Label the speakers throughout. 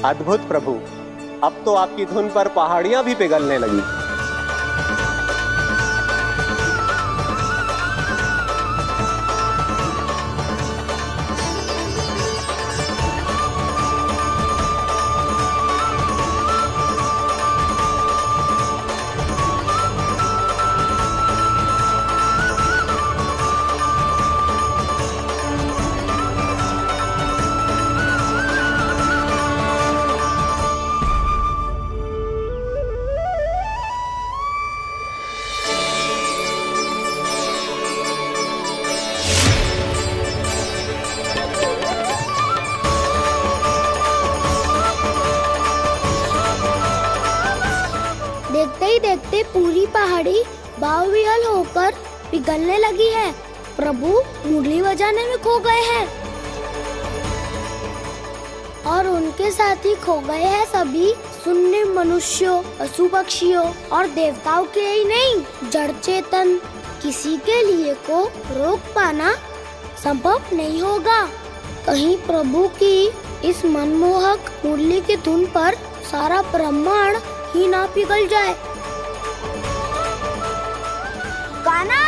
Speaker 1: अद्भुत प्रभु, अब तो आपकी धुन पर पहाड़ियां भी पिघलने लगी।
Speaker 2: देखते ही देखते पूरी पहाड़ी बाहुविहल होकर पिघलने लगी है। प्रभु मुरली बजाने में खो गए हैं और उनके साथ ही खो गए हैं सभी सुनने मनुष्यों, पशु पक्षियों और देवताओं के ही नहीं, जड़ चेतन किसी के लिए को रोक पाना संभव नहीं होगा। कहीं प्रभु की इस मनमोहक मुरली की धुन पर सारा ब्रह्मांड ही ना पिघल जाए। गाना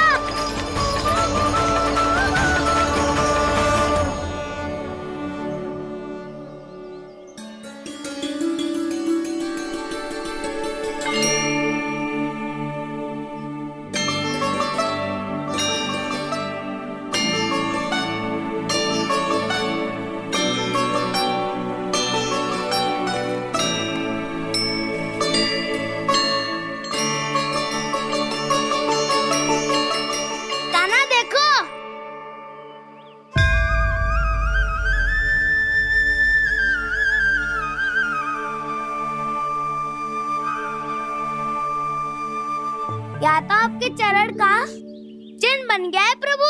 Speaker 2: या तो आपके चरण का चिन्ह बन गया है प्रभु।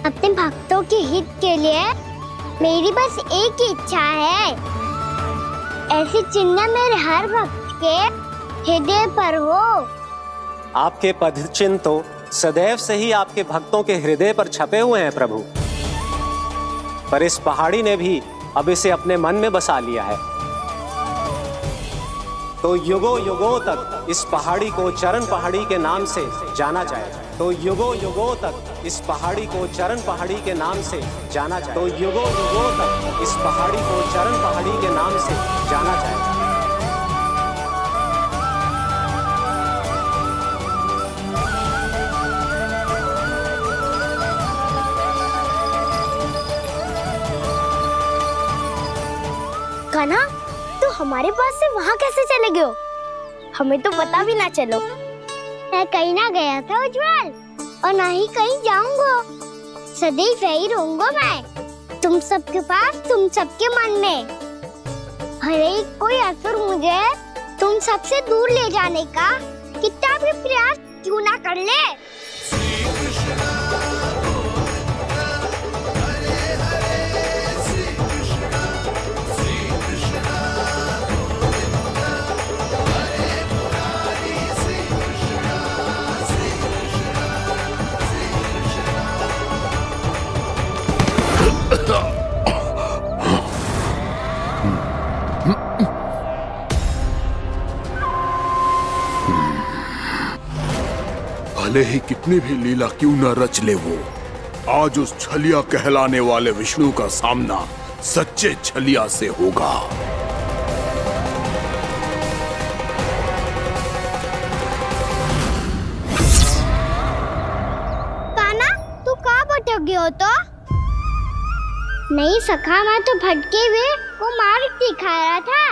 Speaker 3: अपने भक्तों के हित के लिए मेरी बस एक ही इच्छा है, ऐसी चिन्ह मेरे हर भक्त के हृदय पर हो।
Speaker 1: आपके पद चिन्ह तो सदैव से ही आपके भक्तों के हृदय पर छपे हुए हैं प्रभु, पर इस पहाड़ी ने भी अब इसे अपने मन में बसा लिया है। तो युगों युगों तक इस पहाड़ी को चरण पहाड़ी के नाम से जाना जाएगा। तो युगों युगों तक इस पहाड़ी को चरण पहाड़ी के नाम से जाना जाएगा। तो युगों युगों तक इस पहाड़ी को चरण पहाड़ी के नाम से जाना जाएगा।
Speaker 3: कान्हा, तो हमारे पास से वहाँ कैसे चले गए हो? हमें तो पता भी ना चलो। मैं कहीं ना गया था उज्जवल, और ना ही कहीं जाऊंगा। सदैव यही रहूंगा मैं, तुम सबके पास, तुम सबके मन में। भले ही कोई असुर मुझे तुम सबसे दूर ले जाने का कितना भी प्रयास क्यों ना कर ले।
Speaker 4: भले ही कितनी भी लीला क्यों न रच ले वो, आज उस छलिया कहलाने वाले विष्णु का सामना सच्चे छलिया से होगा।
Speaker 3: कान्हा, तू कहाँ भटक गया हो? तो नहीं सखा, मैं तो भटके हुए वो मार्ग दिखा रहा था।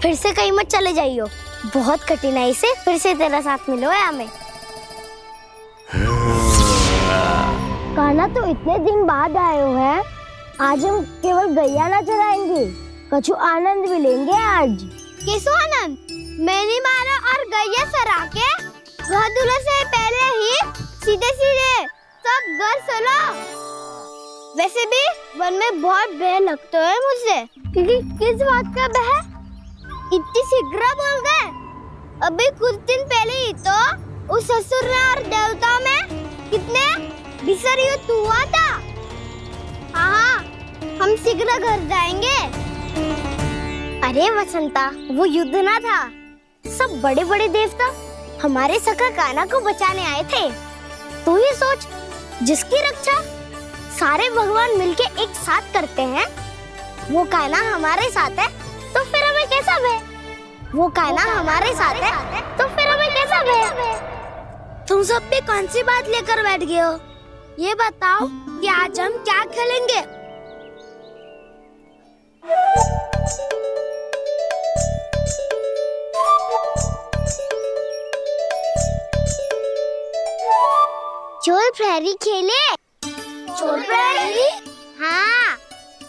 Speaker 2: फिर से कहीं मत चले जाइयो, बहुत कठिनाई से फिर से तेरा साथ मिलो है हमें।
Speaker 3: कान्हा, तो इतने दिन बाद आए हो हैं, आज हम केवल गैया ना चराएंगे, कछु आनंद भी लेंगे आज।
Speaker 2: किसो आनंद? मैंने मारा और गैया सरा के वह दूल्हे से पहले ही सीधे सीधे सब घर चलो। वैसे भी वन में बहुत भय लगता है मुझे। क्योंकि किस बात का भय? इतनी शीघ्र बोल गए।
Speaker 3: अभी कुछ दिन पहले ही तो उस असुर और देवता में कितने भीषण युद्ध हुआ था। हाँ, हम शीघ्र घर जाएंगे। अरे वसंता, वो युद्ध ना था, सब बड़े बड़े देवता हमारे सखा कान्हा को बचाने आए थे। तू ये सोच, जिसकी रक्षा सारे भगवान मिलके एक साथ करते हैं, वो कान्हा हमारे साथ है तो फिर हमें कैसा भय? वो कान्हा हमारे साथ है तो फिर हमें कैसा भय?
Speaker 2: तुम सब भी कौन सी बात लेकर बैठ गए हो? ये बताओ कि आज हम क्या खेलेंगे?
Speaker 3: चोर प्रहरी खेले।
Speaker 2: चोर प्रहरी?
Speaker 3: हाँ,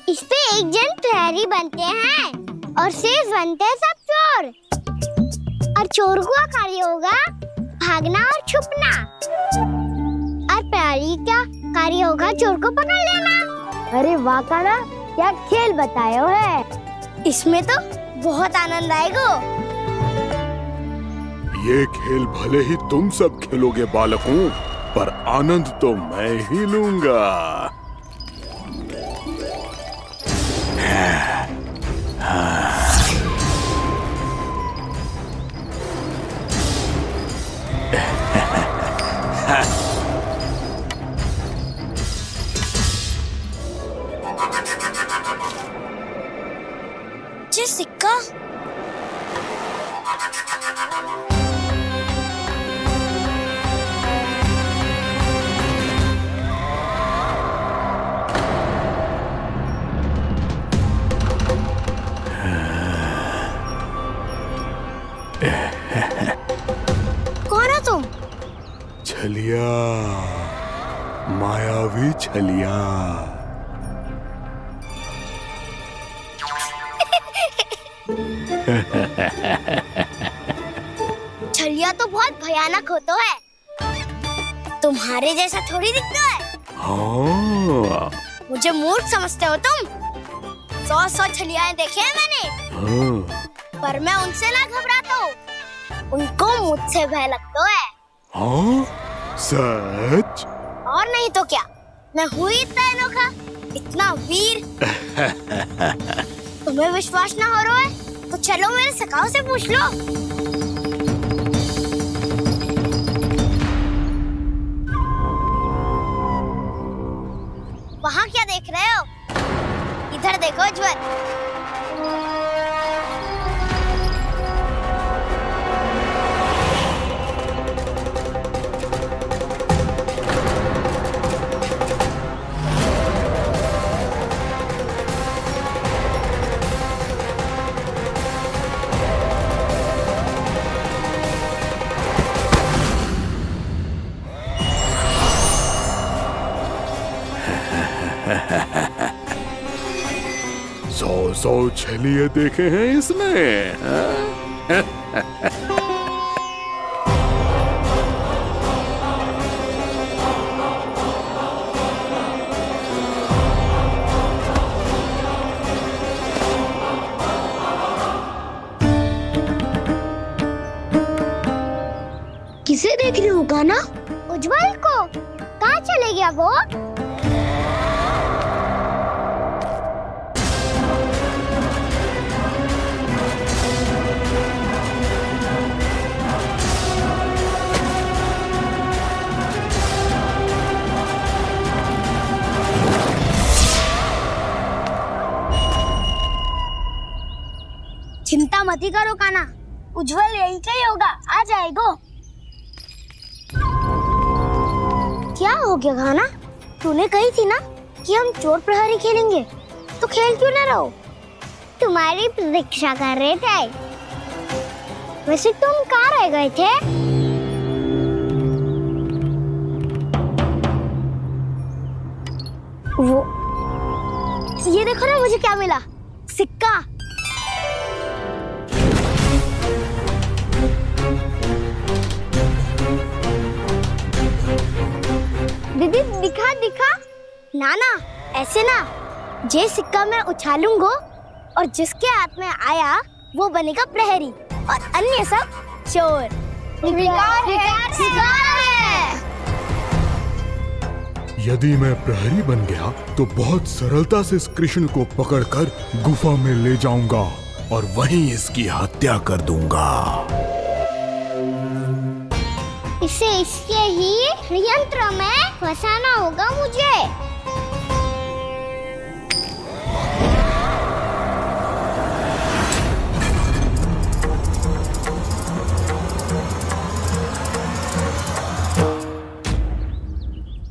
Speaker 3: इस पे एक जन प्रहरी बनते हैं और शेष बनते हैं सब चोर। और चोर का कार्य होगा भागना और छुपना, और प्रहरी का कार्य होगा चोर को पकड़ लेना।
Speaker 2: अरे वाह कान्हा, क्या खेल बताए हो है।
Speaker 3: इसमें तो बहुत आनंद आएगा।
Speaker 4: ये खेल भले ही तुम सब खेलोगे बालकों, पर आनंद तो मैं ही लूंगा।
Speaker 2: ये सिक्का
Speaker 3: कौन हो तुम?
Speaker 4: छलिया, मायावी छलिया।
Speaker 3: छलिया तो बहुत भयानक होता है, तुम्हारे जैसा थोड़ी दिखता है।
Speaker 4: हाँ,
Speaker 3: मुझे मूर्ख समझते हो तुम? 100 छलियाएं देखे हैं मैंने,
Speaker 4: हाँ,
Speaker 3: पर मैं उनसे ना घबराता हूँ, उनको मुझसे भय लगता है।
Speaker 4: हाँ, सच?
Speaker 3: और नहीं तो क्या, मैं हूँ ही इतना अनोखा, इतना वीर। तुम्हें विश्वास ना हो रहा है तो चलो मेरे सखाओं से पूछ लो। वहाँ क्या देख रहे हो? इधर देखो उज्जवल।
Speaker 4: सौ छलिए देखे हैं इसमें, हाँ?
Speaker 2: किसे देख रही हो कान्हा?
Speaker 3: उज्जवल को। कहाँ चले गया वो? चिंता मत करो कान्हा, उज्जवल यही का ही होगा, आ जाएगा। क्या हो गया कान्हा? तूने कही थी ना कि हम चोर प्रहरी खेलेंगे, तो खेल क्यों ना रहो? तुम्हारी प्रतीक्षा कर रहे थे। वैसे तुम कहाँ रह गए थे? वो ये देखो ना, मुझे क्या मिला, सिक्का। दीदी दिखा दिखा। ना ना, ऐसे ना, जे सिक्का मैं उछालूंगा और जिसके हाथ में आया वो बनेगा प्रहरी और अन्य सब चोर। स्वीकार है, स्वीकार है।
Speaker 4: यदि मैं प्रहरी बन गया तो बहुत सरलता से इस कृष्ण को पकड़कर गुफा में ले जाऊंगा और वहीं इसकी हत्या कर दूंगा।
Speaker 3: इसे इसके ही यंत्र में फंसाना होगा मुझे।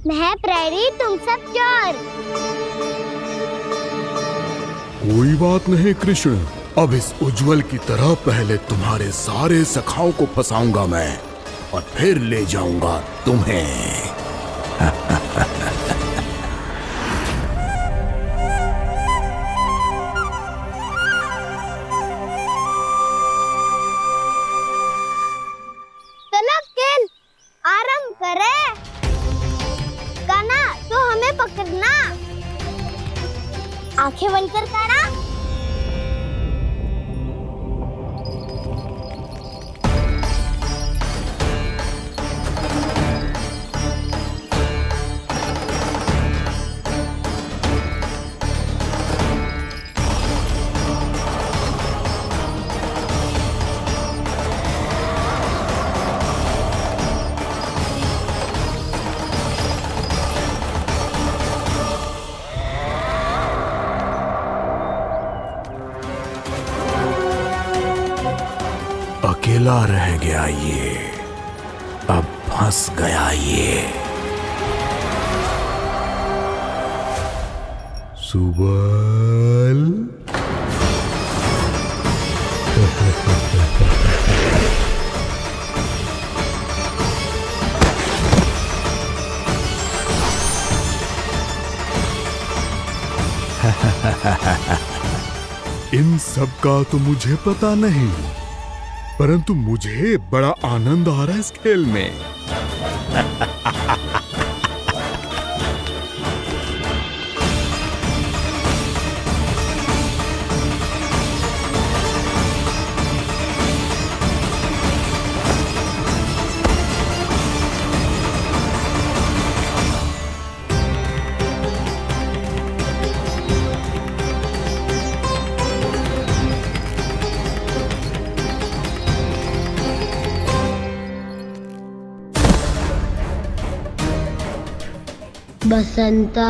Speaker 3: मैं प्रहरी, तुम सब चोर।
Speaker 4: कोई बात नहीं कृष्ण, अब इस उज्जवल की तरह पहले तुम्हारे सारे सखाओं को फंसाऊंगा मैं और फिर ले जाऊंगा तुम्हें।
Speaker 3: चलो खेल आरंभ करें। कान्हा, तो हमें पकड़ना। आंखें बंद कर कान्हा।
Speaker 4: अकेला रह गया ये, अब फंस गया ये। सुबल। इन सब का तो मुझे पता नहीं, परंतु मुझे बड़ा आनंद आ रहा है इस खेल में।
Speaker 3: बसंता,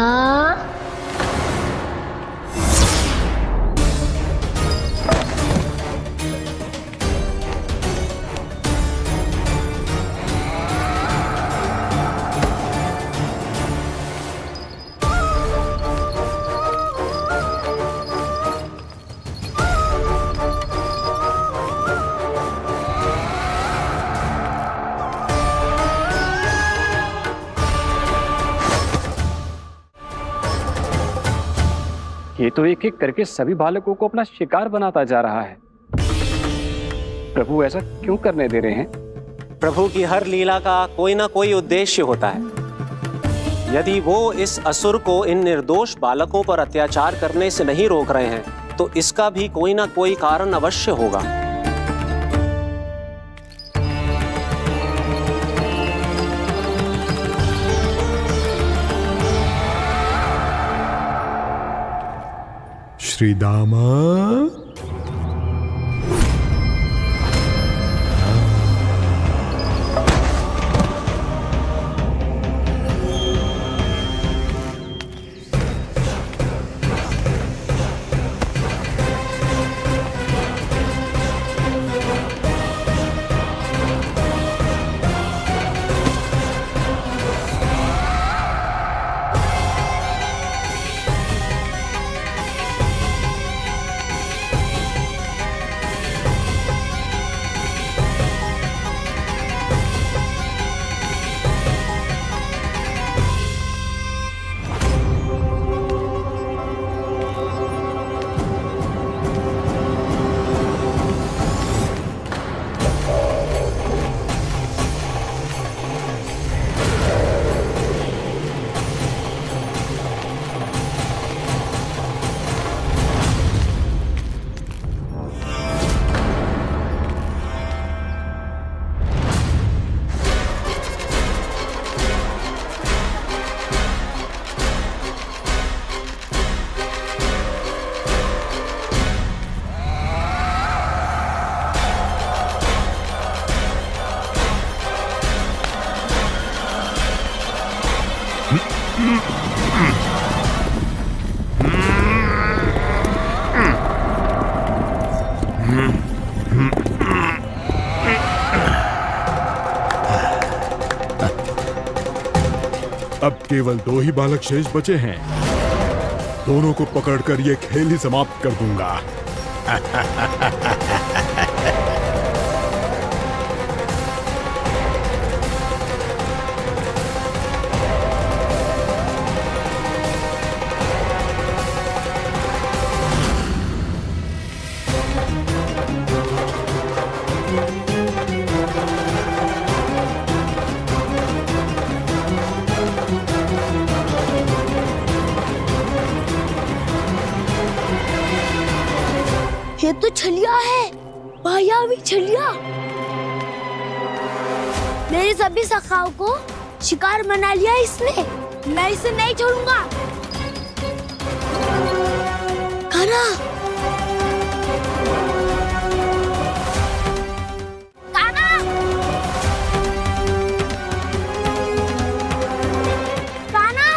Speaker 5: ये तो एक एक करके सभी बालकों को अपना शिकार बनाता जा रहा है। प्रभु ऐसा क्यों करने दे रहे हैं?
Speaker 1: प्रभु की हर लीला का कोई ना कोई उद्देश्य होता है। यदि वो इस असुर को इन निर्दोष बालकों पर अत्याचार करने से नहीं रोक रहे हैं तो इसका भी कोई ना कोई कारण अवश्य होगा।
Speaker 4: श्री दामा, अब केवल 2 ही बालक शेष बचे हैं। दोनों को पकड़कर ये खेल ही समाप्त कर दूंगा।
Speaker 2: ये तो छलिया है, मायावी छलिया। मेरे सभी सखाओं को शिकार बना लिया इसने। मैं इसे नहीं छोड़ूंगा। कान्हा, कान्हा, कान्हा,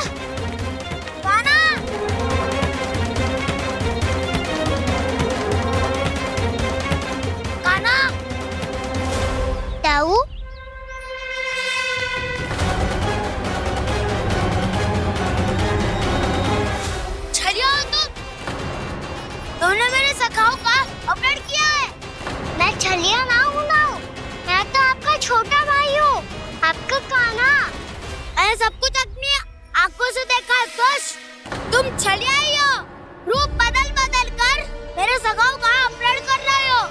Speaker 2: कान्हा।
Speaker 3: ताऊ,
Speaker 2: छलिया तुमने मेरे सखाओं का अपहरण किया है।
Speaker 3: मैं छलिया ना हूँ मैं तो आपका छोटा भाई हूँ, आपका कान्हा।
Speaker 2: मैंने सब कुछ अपनी आंखों से देखा है। बस तुम छलिया ही हो। रूप बदल बदल कर मेरे सखाओं का अपहरण कर रहे हो।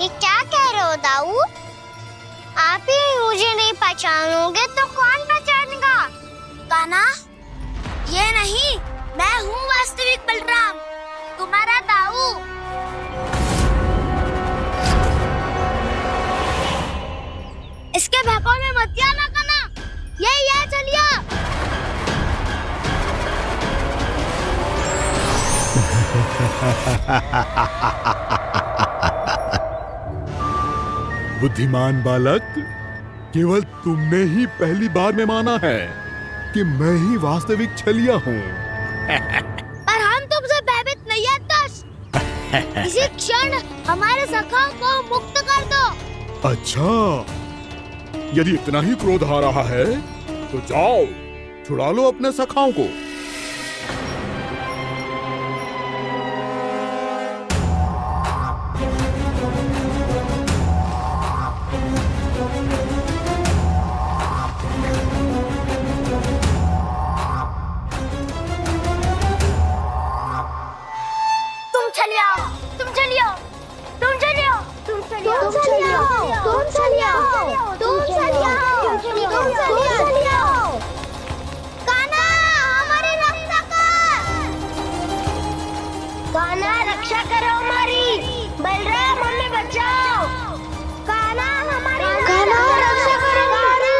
Speaker 3: ये क्या कह रहे हो दाऊ? आप ही मुझे नहीं पहचानोगे तो कौन पहचानेगा?
Speaker 2: कान्हा, ये नहीं, मैं हूँ वास्तविक बलराम, तुम्हारा दाऊ। इसके बहकावे में मत आना कान्हा। ये चलिए।
Speaker 4: बुद्धिमान बालक, केवल तुमने ही पहली बार में माना है कि मैं ही वास्तविक छलिया हूँ।
Speaker 2: पर हम तुमसे भयभीत नहीं है दस। इसी क्षण हमारे सखाओं को मुक्त कर दो।
Speaker 4: अच्छा, यदि इतना ही क्रोध आ रहा है तो जाओ, छुड़ा लो अपने सखाओं को।
Speaker 3: रक्षा करो हमारी। बलराम, हमें बचाओ। कान्हा, हमारी रक्षा करो हमारी।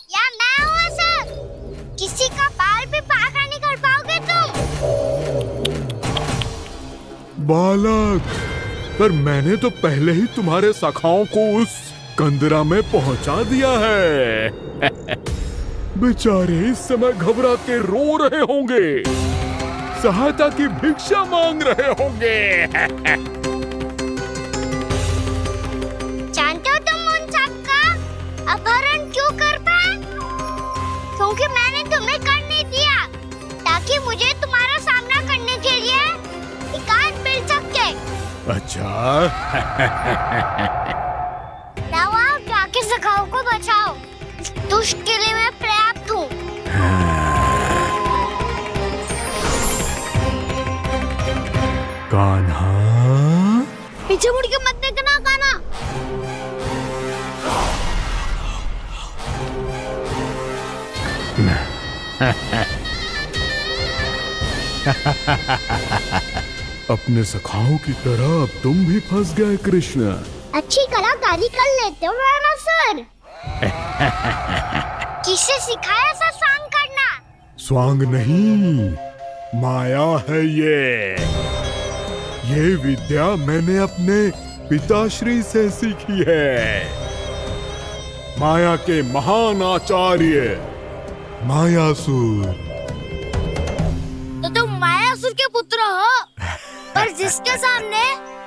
Speaker 3: या मैं हूँ सर, किसी का बाल भी पाखा नहीं कर पाओगे तुम।
Speaker 4: बालक, पर मैंने तो पहले ही तुम्हारे सखाओं को उस कंदरा में पहुंचा दिया है। बेचारे इस समय घबरा के रो रहे होंगे, सहायता की भिक्षा मांग रहे होंगे।
Speaker 3: जानते हो तुम उन सबका अपहरण क्यों कर पाए? क्योंकि मैंने तुम्हें कर नहीं दिया, ताकि मुझे तुम्हारा सामना करने के लिए एकांत मिल सके।
Speaker 4: अच्छा।
Speaker 3: जाओ, आप जाके सखाओं को बचाओ। इस दुष्ट के लिए मैं पर्याप्त हूँ।
Speaker 4: कान्हा,
Speaker 2: पीछे मुड़ के मत देखना कान्हा।
Speaker 4: अपने सखाओं की तरह अब तुम भी फंस गए कृष्ण।
Speaker 3: अच्छी कलाकारी कर लेते हो ना सर। किसे सिखाया ऐसा स्वांग करना?
Speaker 4: स्वांग नहीं, माया है ये विद्या मैंने अपने पिताश्री से सीखी है। माया के महान आचार्य मायासुर।
Speaker 2: तो तुम मायासुर के पुत्र हो, पर जिसके सामने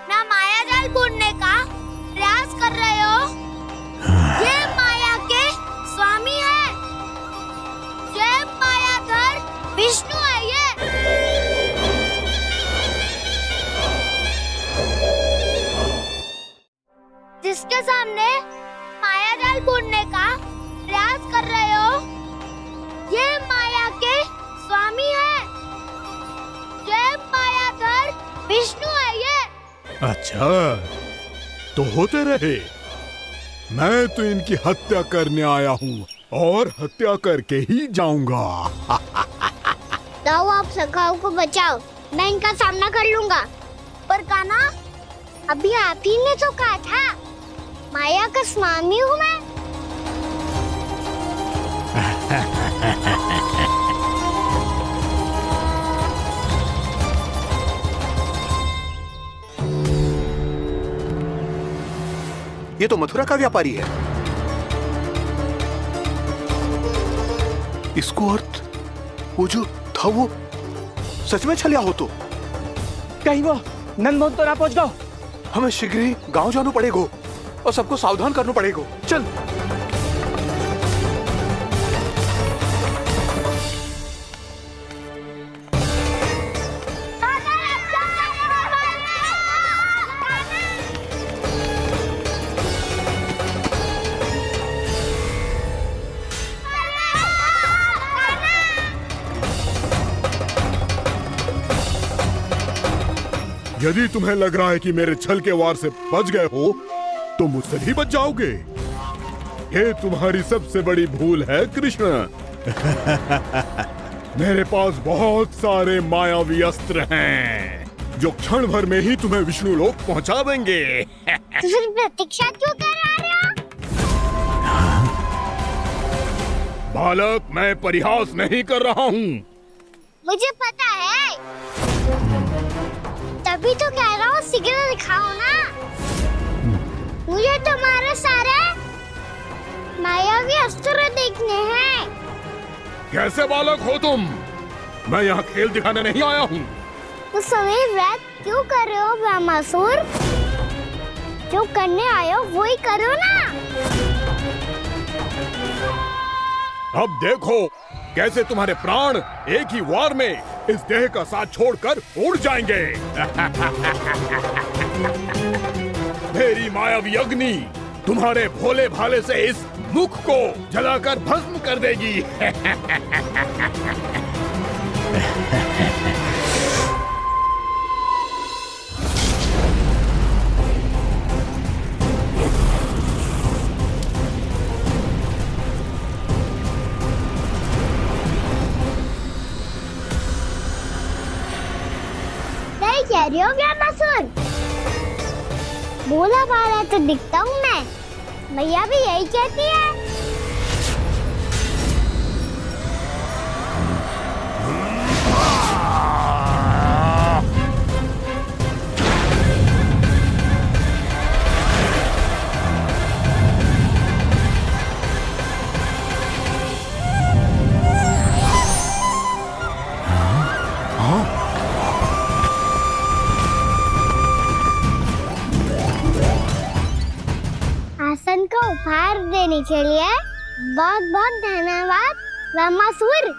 Speaker 2: ना माया जाल बुनने का प्रयास कर रहे हो, ये माया के स्वामी है, ये मायाधर विष्णु है। ये जिसके सामने माया जाल बुनने का प्रयास कर रहे हो, ये माया के स्वामी है, ये मायाधर विष्णु है। ये
Speaker 4: अच्छा, तो होते रहे। मैं तो इनकी हत्या करने आया हूँ और हत्या करके ही जाऊंगा।
Speaker 3: जाओ आप सखाओं को बचाओ, मैं इनका सामना कर लूंगा।
Speaker 2: पर कान्हा,
Speaker 3: अभी आप ही ने तो कहा था माया का स्वामी हूँ मैं।
Speaker 6: ये तो मथुरा का व्यापारी है। इसको अर्थ वो जो था वो सच में छलिया हो तो
Speaker 5: कहीं वो नंदमोहन तो ना पहुंच गो।
Speaker 6: हमें शीघ्र ही गांव जाना पड़ेगा और सबको सावधान करना पड़ेगा। चल।
Speaker 4: यदि तुम्हें लग रहा है कि मेरे छल के वार से बच गए हो, तो मुझसे भी बच जाओगे। ये तुम्हारी सबसे बड़ी भूल है कृष्ण। मेरे पास बहुत सारे मायावी अस्त्र हैं, जो क्षण भर में ही तुम्हें विष्णु लोक पहुंचा देंगे।
Speaker 3: तो फिर प्रतीक्षा क्यों कर रहे हो?
Speaker 4: बालक, मैं परिहास नहीं कर रहा हूँ।
Speaker 3: मुझे पता है, तभी तो कह रहा हूँ शीघ्र दिखाओ ना। मुझे तुम्हारे सारे मायावी अस्त्र देखने हैं।
Speaker 4: कैसे बालक हो तुम? मैं यहाँ खेल दिखाने नहीं आया हूँ।
Speaker 3: तो समय व्यर्थ क्यों कर रहे हो ब्रह्मासुर? जो करने आए हो वो ही करो ना।
Speaker 4: अब देखो कैसे तुम्हारे प्राण एक ही वार में इस देह का साथ छोड़कर उड़ जाएंगे। मेरी मायावी अग्नि तुम्हारे भोले भाले से इस मुख को जलाकर भस्म कर देगी।
Speaker 3: सही कह रही हो ब्रह्मासुर। भोला भाला तो दिखता हूँ मैं, मैया भी यही कहती है। आसन को उपहार देने के लिए बहुत बहुत धन्यवाद ब्रह्मासुर।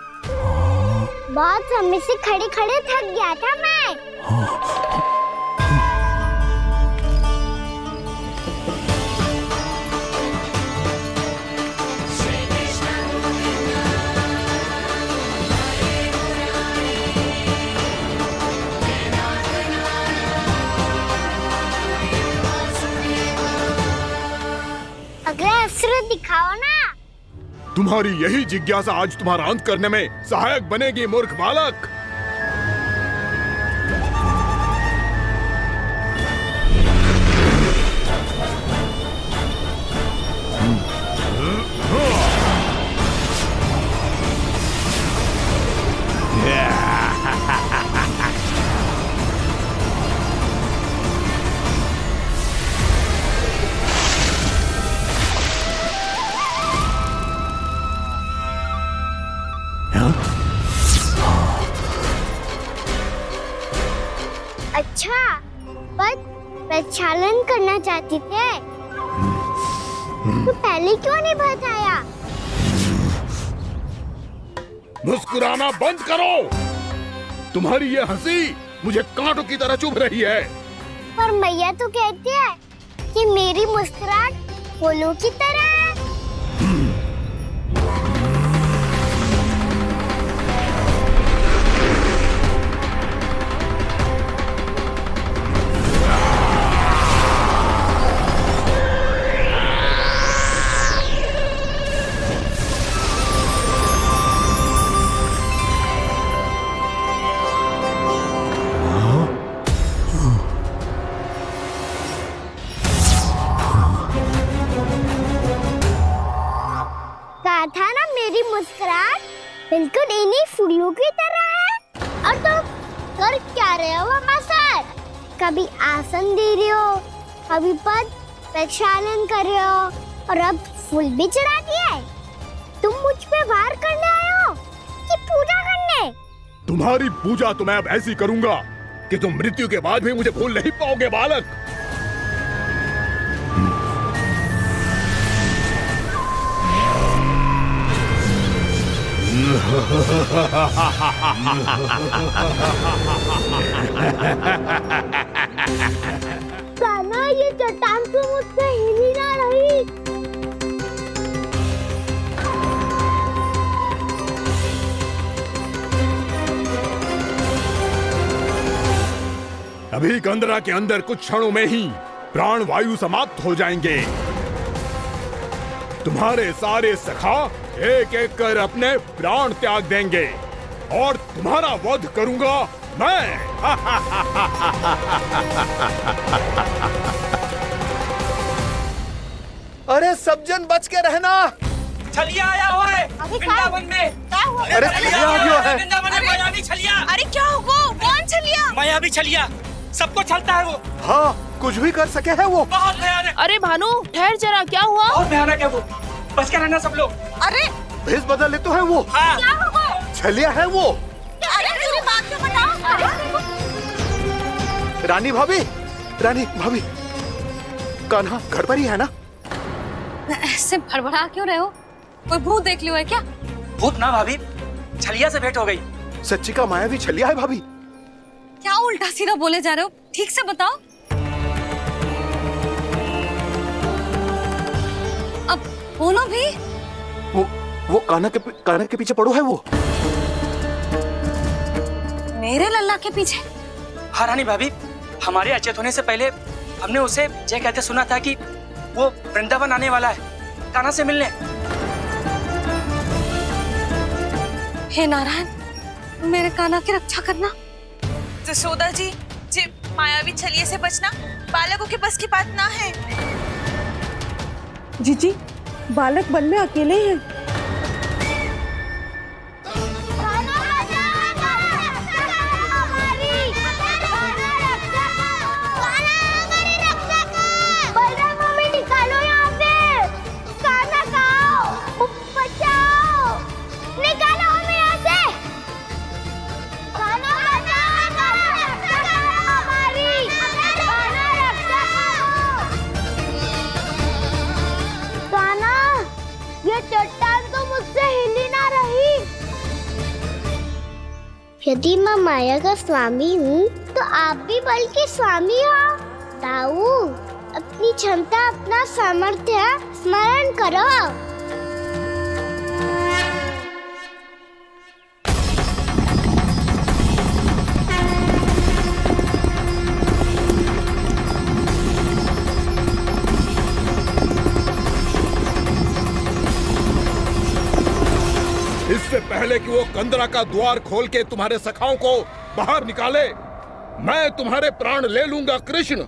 Speaker 3: बहुत समय से खड़े खड़े थक गया था मैं। अगला अस्त्र दिखाओ ना।
Speaker 4: तुम्हारी यही जिज्ञासा आज तुम्हारा अंत करने में सहायक बनेगी मूर्ख बालक।
Speaker 3: अच्छा, पर प्रक्षालन करना चाहती थे तो पहले क्यों नहीं बताया?
Speaker 4: मुस्कुराना बंद करो। तुम्हारी ये हंसी मुझे कांटों की तरह चुभ रही है।
Speaker 3: पर मैया तो कहती है कि मेरी मुस्कुराहट फूलों की तरह है। कहा था ना मेरी मुस्कुराहट बिल्कुल इन्हीं फूलों की तरह है। और तुम कर क्या रहे हो मामा सर? कभी आसन दे रहे हो, कभी पद प्रक्षालन कर रहे हो और अब फूल भी चढ़ा दिए। तुम मुझ पे वार करने आए हो कि पूजा करने?
Speaker 4: तुम्हारी पूजा तो मैं अब ऐसी करूंगा कि तुम मृत्यु के बाद भी मुझे भूल नहीं पाओगे बालक।
Speaker 3: कान्हा, ये चट्टान तो मुझसे हिल ही ना रही।
Speaker 4: अभी कंदरा के अंदर कुछ क्षणों में ही प्राण वायु समाप्त हो जाएंगे। तुम्हारे सारे सखा एक एक कर अपने प्राण त्याग देंगे और तुम्हारा वध करूंगा मैं।
Speaker 6: अरे सब जन बच के रहना।
Speaker 7: छलिया आया हुआ है वृंदावन में।
Speaker 6: अरे छलिया आ गया है।
Speaker 7: वृंदावन में मायावी छलिया।
Speaker 8: अरे क्या हुआ? कौन छलिया?
Speaker 7: मायावी छलिया, सबको छलता है वो।
Speaker 6: हाँ, कुछ भी कर सके है वो।
Speaker 7: बहुत भयानक।
Speaker 8: अरे भानु, ठहर जरा, क्या हुआ?
Speaker 7: बहुत भयानक है वो, बच के रहना सब लोग।
Speaker 8: अरे
Speaker 6: भेष बदल ले तो है वो।
Speaker 7: हाँ।
Speaker 8: क्या हुआ?
Speaker 6: छलिया है वो।
Speaker 8: अरे मेरी बात तो बताओ।
Speaker 6: रानी भाभी, रानी भाभी, कान्हा घर पर ही है ना?
Speaker 8: ऐसे भड़बड़ा क्यों रहे हो? कोई भूत देख लियो है क्या?
Speaker 7: भूत ना भाभी, छलिया से भेंट हो गई।
Speaker 6: सच्ची का मायावी छलिया है भाभी।
Speaker 8: क्या उल्टा सीधा बोले जा रहे हो? ठीक से बताओ। अब बोलो भी।
Speaker 6: वो कान्हा के पीछे पड़ो है वो।
Speaker 8: मेरे लल्ला के पीछे?
Speaker 7: हाँ रानी भाभी, हमारे अचेत होने से पहले हमने उसे ये कहते सुना था कि वो वृंदावन आने वाला है कान्हा से मिलने।
Speaker 8: हे नारायण, मेरे कान्हा की रक्षा करना।
Speaker 9: जसोदा जी, मायावी छलिए से बचना बालकों के बस की बात ना है।
Speaker 10: जीजी, बालक वन में अकेले हैं।
Speaker 3: यदि मैं माया का स्वामी हूँ तो आप भी बल के स्वामी हो। ताऊ, अपनी क्षमता, अपना सामर्थ्य स्मरण करो।
Speaker 4: इससे पहले कि वो कंदरा का द्वार खोल के तुम्हारे सखाओं को बाहर निकाले, मैं तुम्हारे प्राण ले लूंगा कृष्ण।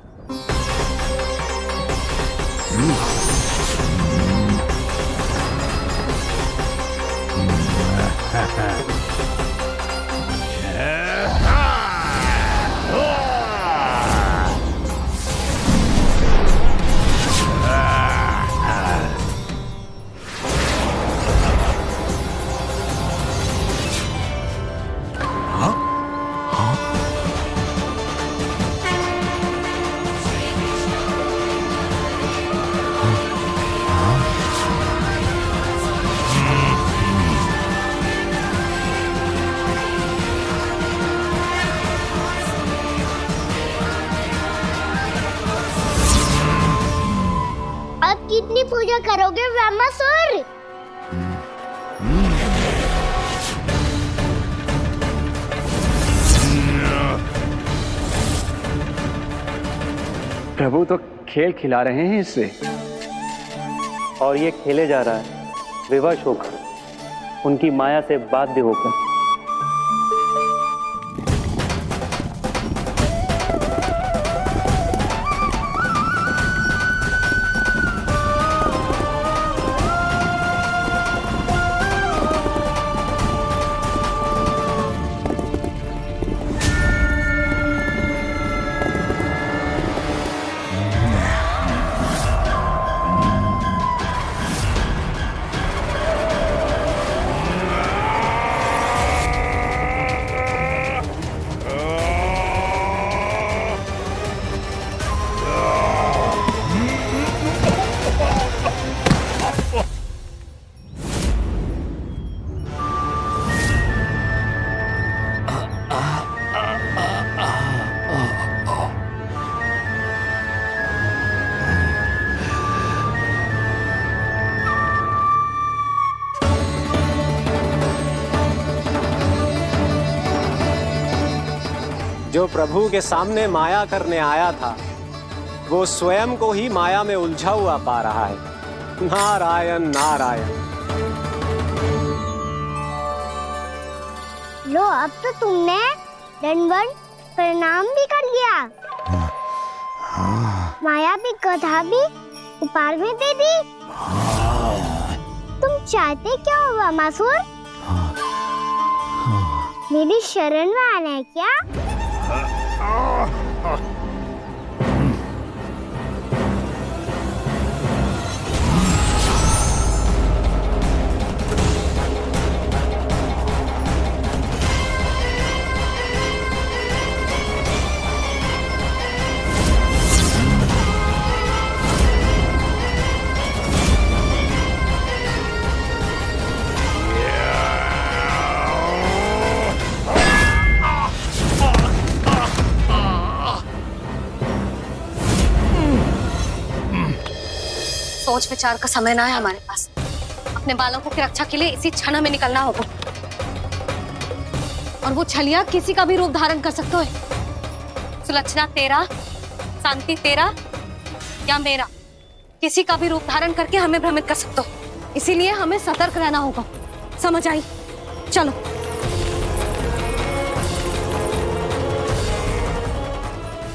Speaker 3: करोगे ब्रह्मासुर?
Speaker 5: प्रभु तो खेल खिला रहे हैं इससे,
Speaker 11: और ये खेले जा रहा है विवश होकर, उनकी माया से बाध्य होकर।
Speaker 1: जो प्रभु के सामने माया करने आया था, वो स्वयं को ही माया में उलझा हुआ पा रहा है। नारायण नारायण।
Speaker 3: लो, अब तो तुमने दंडवत प्रणाम भी कर लिया, माया भी कथा भी उपहार में दे दी। तुम चाहते क्या हो ब्रह्मासुर? मेरी शरण में आना है क्या?
Speaker 8: सोच विचार का समय ना है हमारे पास। अपने बालकों की रक्षा के लिए इसी क्षण में निकलना होगा। और वो छलिया किसी का भी रूप धारण कर सकते हो। सुलक्षणा तेरा, शांति तेरा या मेरा, किसी का भी रूप धारण करके हमें भ्रमित कर सकते हो। इसीलिए हमें सतर्क रहना होगा। समझ आई? चलो।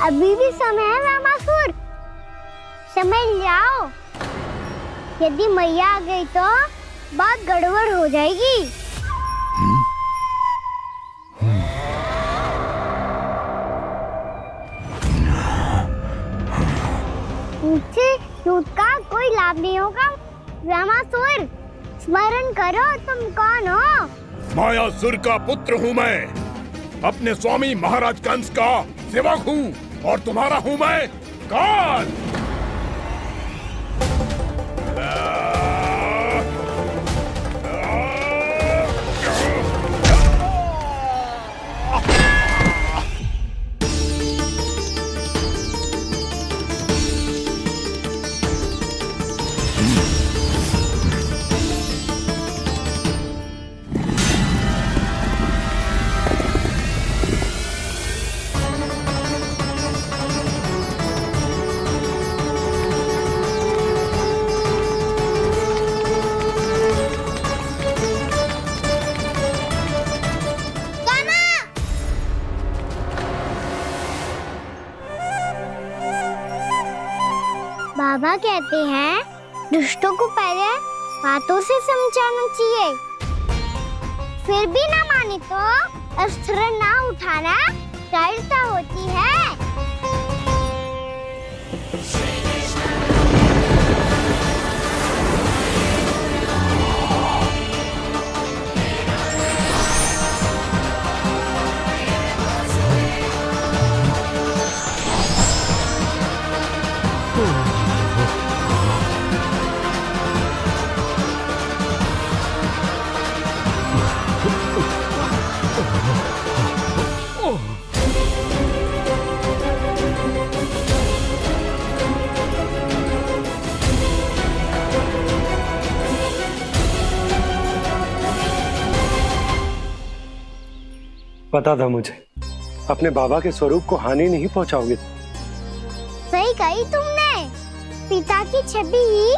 Speaker 3: अभी भी समय है ब्रह्मासुर, समझ जाओ। यदि मैया आ गई तो बात गड़बड़ हो जाएगी। मुझसे झूठ का कोई लाभ नहीं होगा। ब्रह्मासुर, स्मरण करो तुम कौन हो?
Speaker 4: मायासुर का पुत्र हूँ मैं, अपने स्वामी महाराज कंस का सेवक हूँ, और तुम्हारा हूँ मैं काल। बाबा कहते हैं दुष्टों को पहले बातों से समझाना चाहिए, फिर भी ना माने तो अस्त्र ना उठाना दृढ़ता होती है।
Speaker 11: पता था मुझे अपने बाबा के स्वरूप को हानि नहीं पहुंचाओगे।
Speaker 4: सही कही तुमने। पिता की छवि ही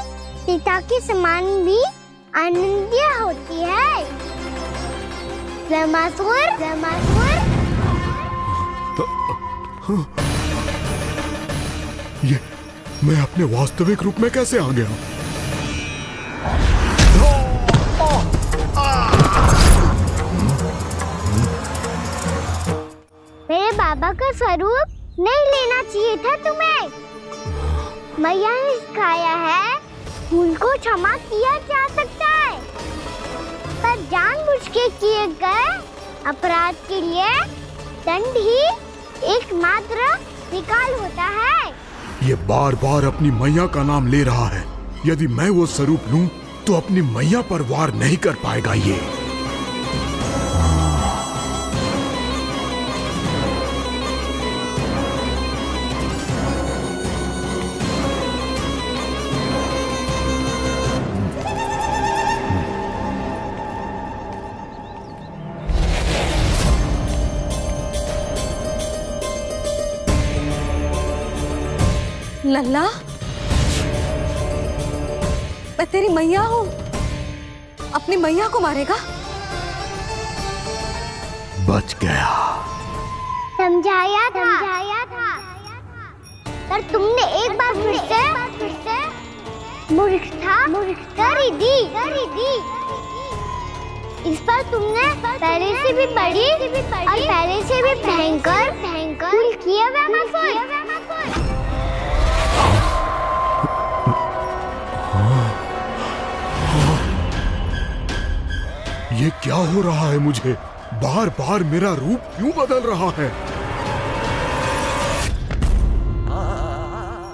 Speaker 4: पिता के समान भी आनंदीय होती है। ब्रह्मासुर, ब्रह्मासुर।
Speaker 6: ये मैं अपने वास्तविक रूप में कैसे आ गया?
Speaker 4: मेरे बाबा का स्वरूप नहीं लेना चाहिए था तुम्हें। मैया ने सिखाया है भूल को क्षमा किया जा सकता है, पर जानबूझ के किए गए अपराध के लिए दंड ही एकमात्र निकाल होता है।
Speaker 6: ये बार बार अपनी मैया का नाम ले रहा है। यदि मैं वो स्वरूप लूं तो अपनी मैया पर वार नहीं कर पाएगा ये।
Speaker 8: लल्ला, मैं तेरी मैया हूँ, अपनी मैया को मारेगा?
Speaker 6: बच गया।
Speaker 4: समझाया था, पर तुमने एक बार फिर से मूर्खता कर ही दी। इस पर तुमने पहले से भी बड़ी और पहले से भी भयंकर भूल किया ब्रह्मासुर।
Speaker 6: ये क्या हो रहा है मुझे? बार बार मेरा रूप क्यों बदल रहा है?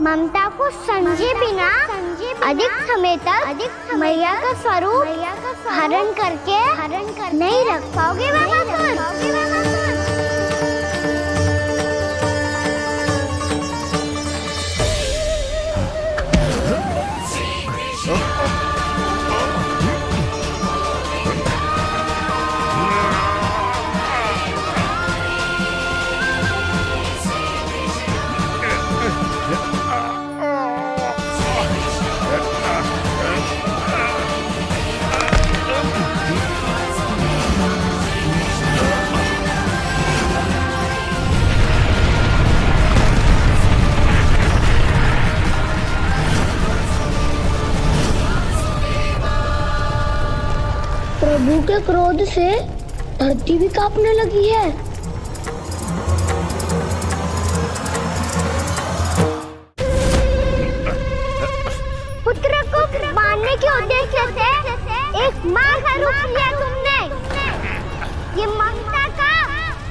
Speaker 4: ममता को समझे बिना अधिक समय तक मैया का स्वरूप हरण करके नहीं रख पाओगे ब्रह्मासुर।
Speaker 2: प्रभु के क्रोध से धरती भी कांपने लगी है।
Speaker 4: पुत्र को मारने के उद्देश्य से एक माँ का रूप लिया तुमने। ये ममता का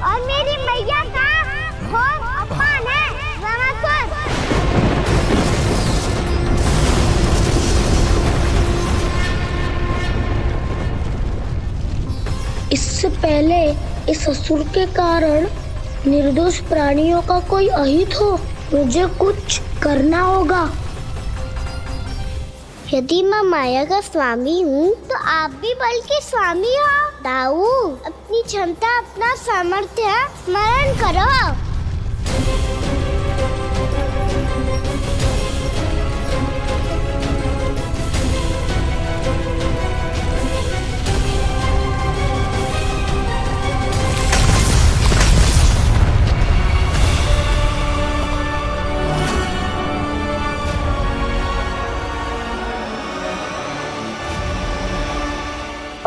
Speaker 4: और मेरी मैया का घोर अपमान है ब्रह्मासुर।
Speaker 2: इससे पहले इस असुर के कारण निर्दोष प्राणियों का कोई अहित हो, मुझे कुछ करना होगा।
Speaker 4: यदि मैं माया का स्वामी हूँ तो आप भी बल के स्वामी हो। दाऊ, अपनी क्षमता, अपना सामर्थ्य स्मरण करो।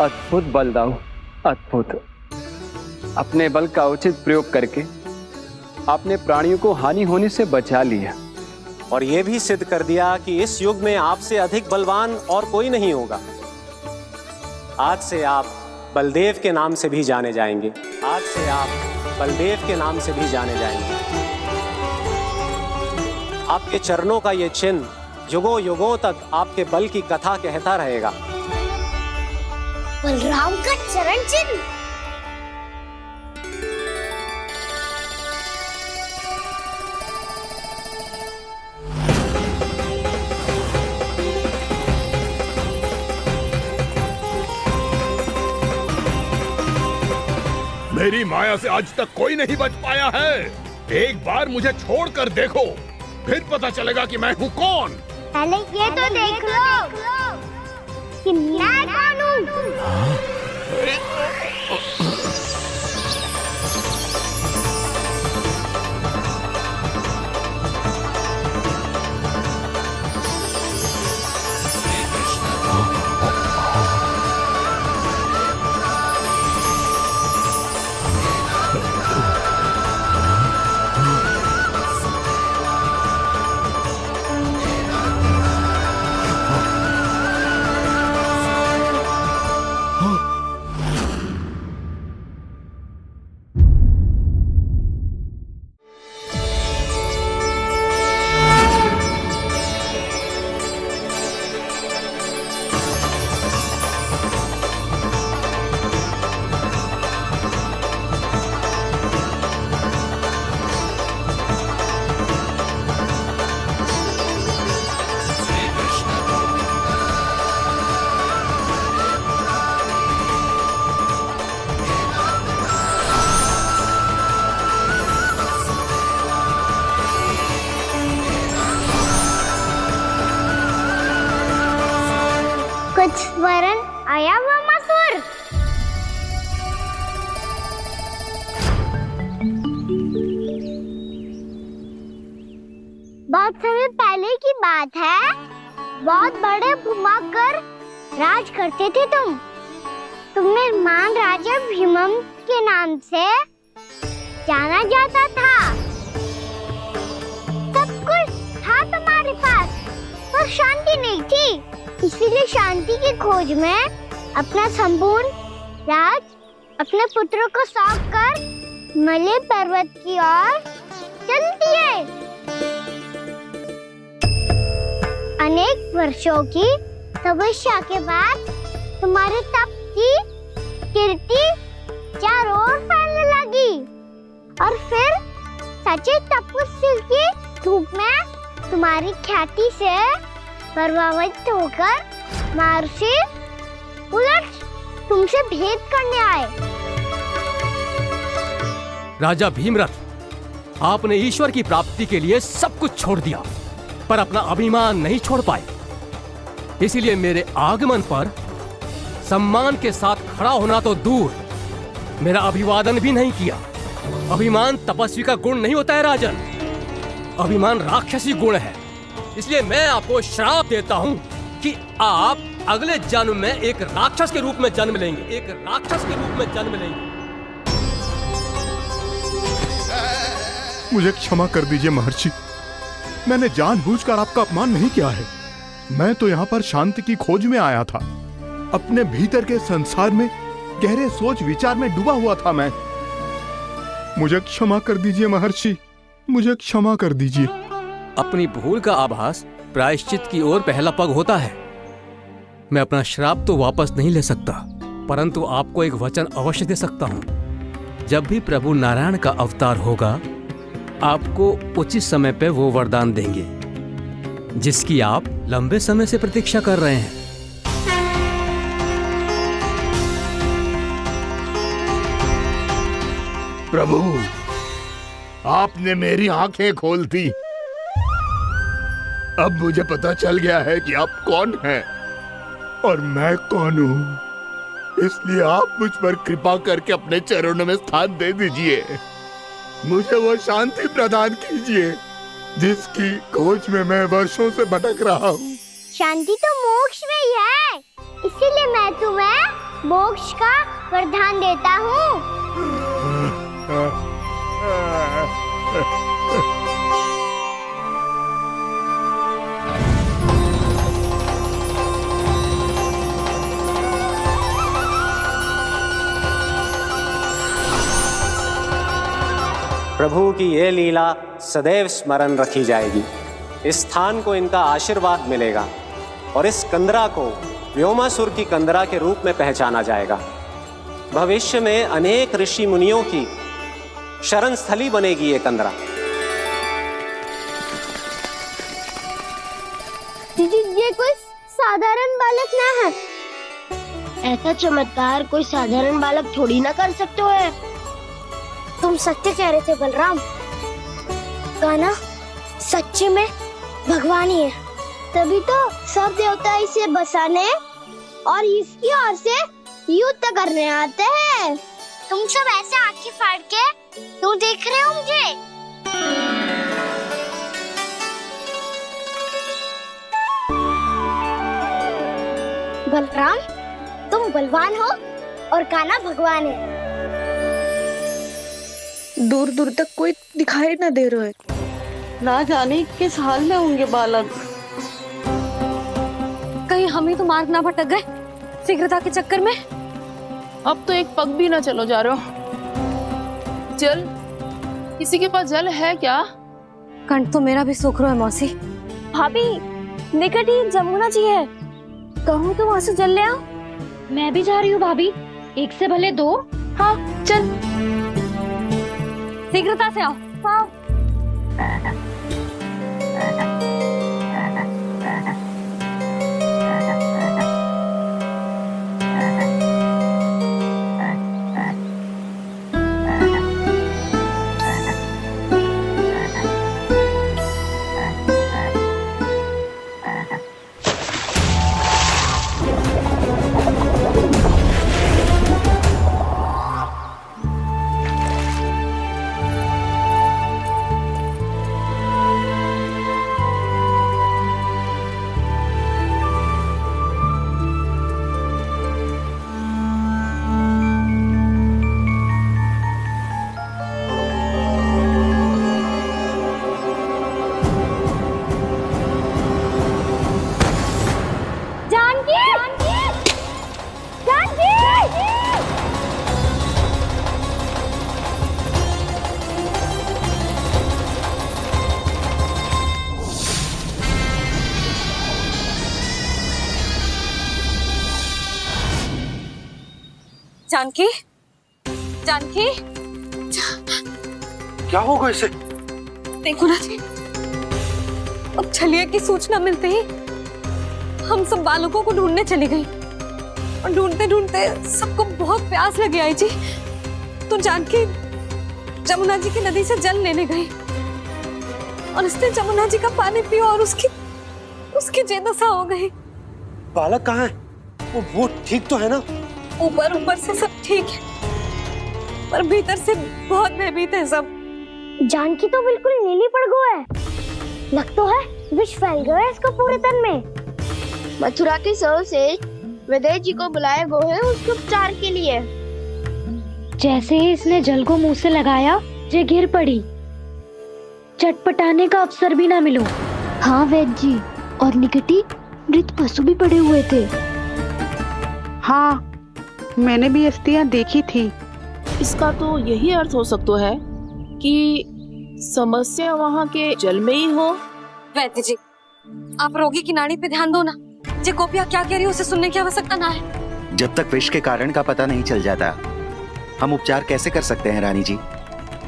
Speaker 5: अद्भुत बल दाऊ, अद्भुत। अपने बल का उचित प्रयोग करके आपने प्राणियों को हानि होने से बचा लिया
Speaker 1: और ये भी सिद्ध कर दिया कि इस युग में आपसे अधिक बलवान और कोई नहीं होगा। आज से आप बलदेव के नाम से भी जाने जाएंगे। आज से आप बलदेव के नाम से भी जाने जाएंगे। आपके चरणों का ये चिन्ह युगों युगों तक आपके बल की कथा कहता रहेगा।
Speaker 2: बलराम का चरण चिन्ह।
Speaker 6: मेरी माया से आज तक कोई नहीं बच पाया है। एक बार मुझे छोड़कर देखो, फिर पता चलेगा कि मैं हूँ कौन।
Speaker 4: पहले ये तो देख लो कि मैं कौन हूँ। कुछ वरन आया हुआ मसूर। बहुत समय पहले की बात है, बहुत बड़े भूमाकर राज करते थे तुम्हें मान राजा भीमम के नाम से जाना जाता था। सब कुछ था तुम्हारे पास, पर शांति नहीं थी। इसीलिए शांति की खोज में अपना संपूर्ण राज अपने पुत्रों को सौंप कर हिमालय पर्वत की ओर चल दिए। अनेक वर्षों की तपस्या के बाद तुम्हारे तप की कीर्ति चारों ओर फैलने लगी और फिर सच्चे तपस्वी के रूप में तुम्हारी ख्याति से प्रभावित होकर महर्षि उलट तुमसे भेंट करने आए।
Speaker 12: राजा भीमरथ, आपने ईश्वर की प्राप्ति के लिए सब कुछ छोड़ दिया, पर अपना अभिमान नहीं छोड़ पाए। इसीलिए मेरे आगमन पर सम्मान के साथ खड़ा होना तो दूर, मेरा अभिवादन भी नहीं किया। अभिमान तपस्वी का गुण नहीं होता है राजन, अभिमान राक्षसी गुण है। इसलिए मैं आपको श्राप देता हूँ कि आप अगले जन्म में एक राक्षस के रूप में जन्म लेंगे, एक राक्षस के रूप में जन्म लेंगे।
Speaker 6: मुझे क्षमा कर दीजिए महर्षि, मैंने जानबूझकर आपका अपमान नहीं किया है। मैं तो यहाँ पर शांति की खोज में आया था। अपने भीतर के संसार में गहरे सोच विचार में डूबा हुआ था मैं। मुझे क्षमा कर दीजिए महर्षि, मुझे क्षमा कर दीजिए।
Speaker 12: अपनी भूल का आभास प्रायश्चित की ओर पहला पग होता है। मैं अपना श्राप तो वापस नहीं ले सकता, परंतु आपको एक वचन अवश्य दे सकता हूँ। जब भी प्रभु नारायण का अवतार होगा, आपको उचित समय पे वो वरदान देंगे जिसकी आप लंबे समय से प्रतीक्षा कर रहे हैं।
Speaker 6: प्रभु, आपने मेरी आंखें खोल दी। अब मुझे पता चल गया है कि आप कौन हैं और मैं कौन हूँ। इसलिए आप मुझ पर कृपा करके अपने चरणों में स्थान दे दीजिए। मुझे वो शांति प्रदान कीजिए जिसकी खोज में मैं वर्षों से भटक रहा हूँ।
Speaker 4: शांति तो मोक्ष में ही है, इसीलिए मैं तुम्हें मोक्ष का वरदान देता हूँ।
Speaker 1: प्रभु की ये लीला सदैव स्मरण रखी जाएगी। इस स्थान को इनका आशीर्वाद मिलेगा और इस कंदरा को व्योमासुर की कंदरा के रूप में पहचाना जाएगा। भविष्य में अनेक ऋषि मुनियों की शरण स्थली बनेगी ये कंदरा।
Speaker 4: ये कोई साधारण बालक ना है।
Speaker 2: ऐसा चमत्कार कोई साधारण बालक थोड़ी ना कर सकते है।
Speaker 3: तुम सत्य कह रहे थे बलराम। कान्हा सच्चे में भगवान ही है। तभी तो सब देवता इसे बसाने और इसकी ओर से युद्ध करने आते हैं। तुम सब ऐसे आंखें फाड़ के क्यों देख रहे हो मुझे? बलराम तुम बलवान हो और कान्हा भगवान है।
Speaker 10: दूर दूर तक कोई दिखाई न दे रहा है। ना जाने किस हाल में होंगे बालक।
Speaker 8: कहीं हम ही तो मार्ग ना भटक गए शीघ्रता के चक्कर में।
Speaker 13: अब तो एक पग भी ना चलो जा रहे हो। जल, किसी के पास जल है क्या?
Speaker 8: कंठ तो मेरा भी सूख रहा है मौसी।
Speaker 3: भाभी निकट ही जमुना जी है, कहूँ तो वहाँ से जल ले आओ।
Speaker 2: मैं भी जा रही हूँ भाभी, एक से भले दो।
Speaker 8: हाँ चल, शीघ्रता से आओ।
Speaker 3: हाँ।
Speaker 8: जानकी, जानकी,
Speaker 1: क्या होगा इसे?
Speaker 8: देखो ना जी, अब छलिया की सूचना मिलते ही हम सब बालकों को ढूंढने चली गई और ढूंढते ढूंढते सबको बहुत प्यास लगी आई जी। तो जानकी जमुना जी की नदी से जल लेने गई और उसने जमुना जी का पानी पिया और उसकी जेदशा हो गई।
Speaker 1: बालक कहाँ है? वो ठीक तो है ना?
Speaker 8: ऊपर से सब ठीक है पर भीतर से बहुत भयभीत है सब।
Speaker 3: जानकी तो बिल्कुल नीली पड़ गया है, लग तो है विष फैल गया है इसका पूरे तन में। मथुरा के सर्वश्रेष्ठ विदेह जी को बुलाया गया है उसके उपचार के लिए।
Speaker 2: जैसे ही इसने जल को मुंह से लगाया, जे गिर पड़ी। चटपटाने का अवसर भी ना मिलो। हाँ वैद्य जी, और निकटी मृत पशु भी पड़े हुए थे।
Speaker 10: हाँ मैंने भी अस्थियां देखी थी।
Speaker 13: इसका तो यही अर्थ हो सकता है कि समस्या वहाँ के जल में ही हो।
Speaker 8: वैद्य जी, आप रोगी की नाड़ी पे ध्यान दो ना। जे गोपिया क्या कह रही है उसे सुनने की आवश्यकता ना है।
Speaker 14: जब तक विष के कारण का पता नहीं चल जाता, हम उपचार कैसे कर सकते हैं रानी जी?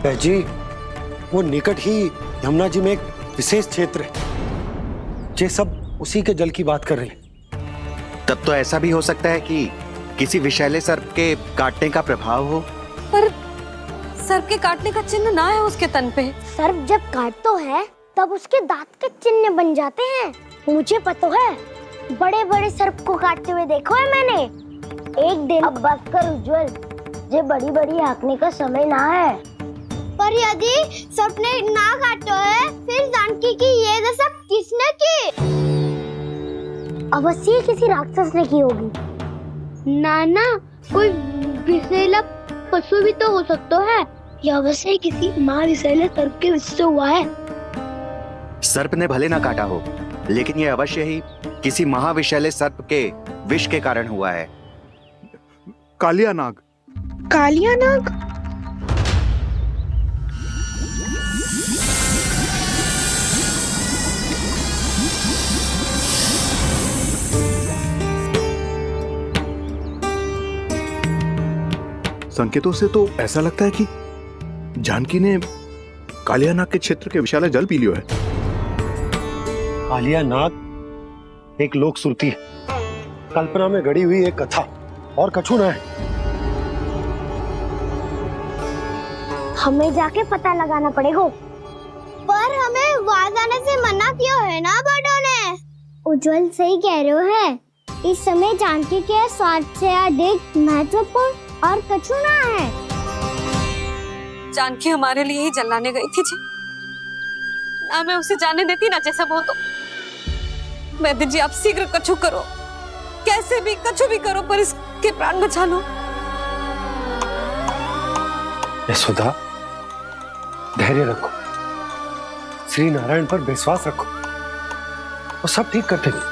Speaker 1: जी, वो निकट ही यमुना जी में एक विशेष क्षेत्र है, जे सब उसी के जल की बात कर रहे हैं।
Speaker 14: तब तो ऐसा भी हो सकता है कि किसी विषैले सर्प के काटने का प्रभाव हो।
Speaker 8: पर सर्प के काटने का चिन्ह ना है उसके तन पे।
Speaker 3: सर्प जब काटता है तब उसके दांत के चिन्ह बन जाते हैं। मुझे पता है, बड़े बड़े सर्प को काटते हुए देखो है मैंने। एक दिन अब बस कर उज्जवल, जे बड़ी बड़ी हाँकने का समय ना है। पर यदि सर्प ने ना काटा है, फिर जानकी की ये दशा किसने की? अवश्य किसी राक्षस ने की होगी। नाना, कोई विषैला पशु भी तो हो सकता है। यह अवश्य किसी महाविषैले सर्प के विष से हुआ है।
Speaker 14: सर्प ने भले ना काटा हो, लेकिन यह अवश्य ही किसी महाविषैले सर्प के विष के कारण हुआ है।
Speaker 6: कालिया नाग।
Speaker 10: कालिया नाग?
Speaker 6: संकेतों से तो ऐसा लगता है कि जानकी ने कालिया नाग के क्षेत्र के विशाल जल पी लियो है।
Speaker 1: कालिया नाग एक लोक श्रुति है, कल्पना में गढ़ी हुई एक कथा, और कछु ना है।
Speaker 3: हमें जाके पता लगाना पड़ेगा। पर हमें वहाँ जाने से मना किया है ना बड़ों ने। उज्जवल सही कह रहे हो है। इस समय जानकी के स्वार्थ से अधिक महत्वपूर्ण और कछु ना है।
Speaker 8: जानकी हमारे लिए ही जलाने गई थी जी, ना मैं उसे जाने देती ना जैसा वो तो। वैद्य जी आप शीघ्र कछु करो, कैसे भी कछु भी करो, पर इसके प्राण बचा लो।
Speaker 15: यशोदा, धैर्य रखो, श्री नारायण पर विश्वास रखो, वो सब ठीक कर देंगे।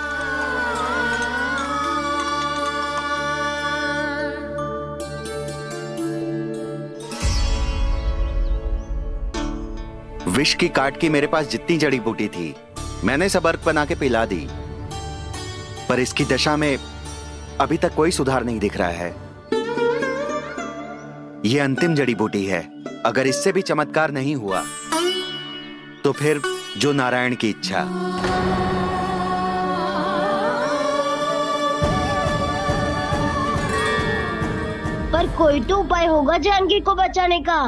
Speaker 14: विष की काट की मेरे पास जितनी जड़ी बूटी थी मैंने सब अर्क बना के पिला दी, पर इसकी दशा में अभी तक कोई सुधार नहीं दिख रहा है। यह अंतिम जड़ी बूटी है, अगर इससे भी चमत्कार नहीं हुआ तो फिर जो नारायण की इच्छा।
Speaker 3: पर कोई तो उपाय होगा जानकी को बचाने का।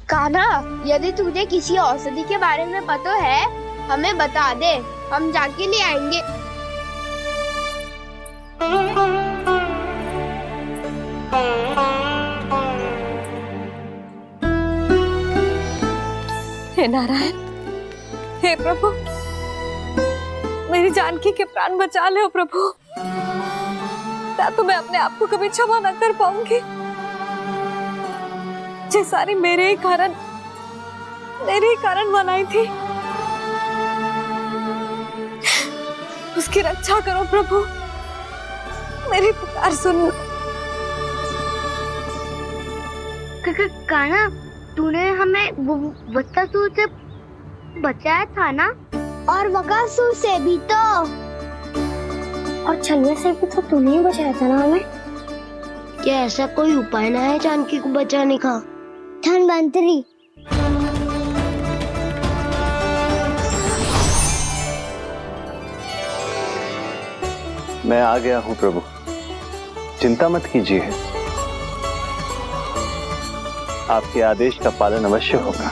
Speaker 10: कान्हा, यदि तुझे किसी औषधि के बारे में पता है हमें बता दे, हम जानकी ले आएंगे।
Speaker 8: हे नारायण, हे प्रभु, मेरी जानकी के प्राण बचा ले प्रभु। क्या तो मैं अपने आप को कभी क्षमा न कर पाऊंगी। ये सारी मेरे ही कारण बनाई थी। उसकी रक्षा करो प्रभु, मेरी पुकार सुन।
Speaker 3: कान्हा, तूने हमें बकासुर से बचाया था ना? और बकासुर से भी तो, और छलिया से भी तो तूने ही बचाया था ना हमें। क्या ऐसा कोई उपाय ना है जानकी को बचाने का? धन्वंतरी,
Speaker 11: मैं आ गया हूं प्रभु, चिंता मत कीजिए, आपके आदेश का पालन अवश्य होगा।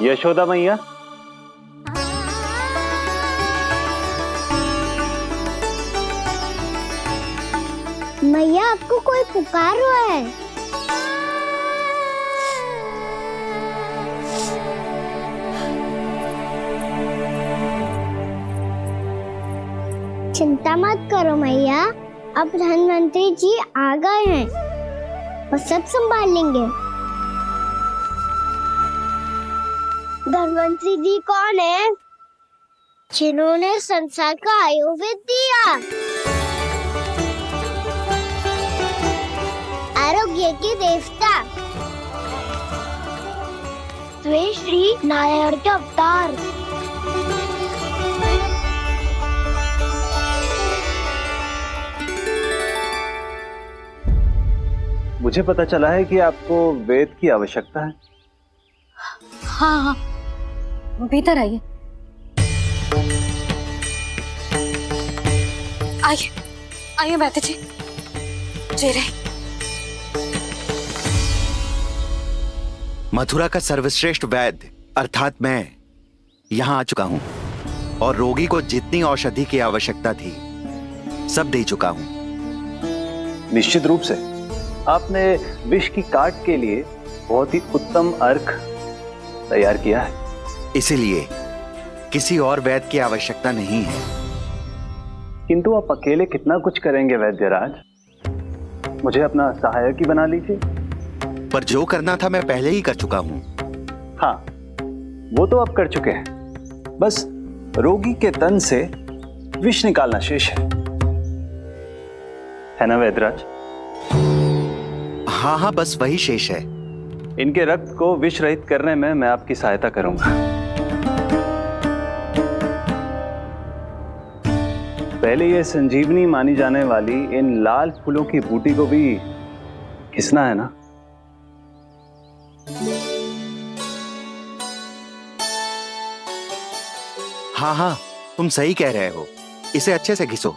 Speaker 11: यशोदा मैया,
Speaker 3: मैया आपको कोई पुकार रहा है। चिंता मत करो मैया, अब धन्वंतरी जी आ गए हैं, वो सब संभाल लेंगे। धन्वंतरी जी कौन है? जिन्होंने संसार का आयुर्वेद दिया, आरोग्य के देवता, वे श्री नारायण के अवतार।
Speaker 11: मुझे पता चला है कि आपको वेद की आवश्यकता है।
Speaker 8: हाँ हाँ, भीतर आइए। आइए आइए वैद्य जी, जी रहे।
Speaker 14: मथुरा का सर्वश्रेष्ठ वैद्य अर्थात मैं यहाँ आ चुका हूँ और रोगी को जितनी औषधि की आवश्यकता थी सब दे चुका हूँ।
Speaker 11: निश्चित रूप से आपने विष की काट के लिए बहुत ही उत्तम अर्क तैयार किया है,
Speaker 14: इसीलिए किसी और वैद्य की आवश्यकता नहीं है।
Speaker 11: किंतु आप अकेले कितना कुछ करेंगे वैद्यराज, मुझे अपना सहायक ही बना लीजिए।
Speaker 14: पर जो करना था मैं पहले ही कर चुका हूं।
Speaker 11: हाँ, वो तो आप कर चुके हैं, बस रोगी के तन से विष निकालना शेष है ना वैद्यराज?
Speaker 14: हाँ हाँ, बस वही शेष है।
Speaker 11: इनके रक्त को विष रहित करने में मैं आपकी सहायता करूंगा। पहले ये संजीवनी मानी जाने वाली इन लाल फूलों की बूटी को भी घिसना है ना?
Speaker 14: हाँ हाँ, तुम सही कह रहे हो, इसे अच्छे से घिसो।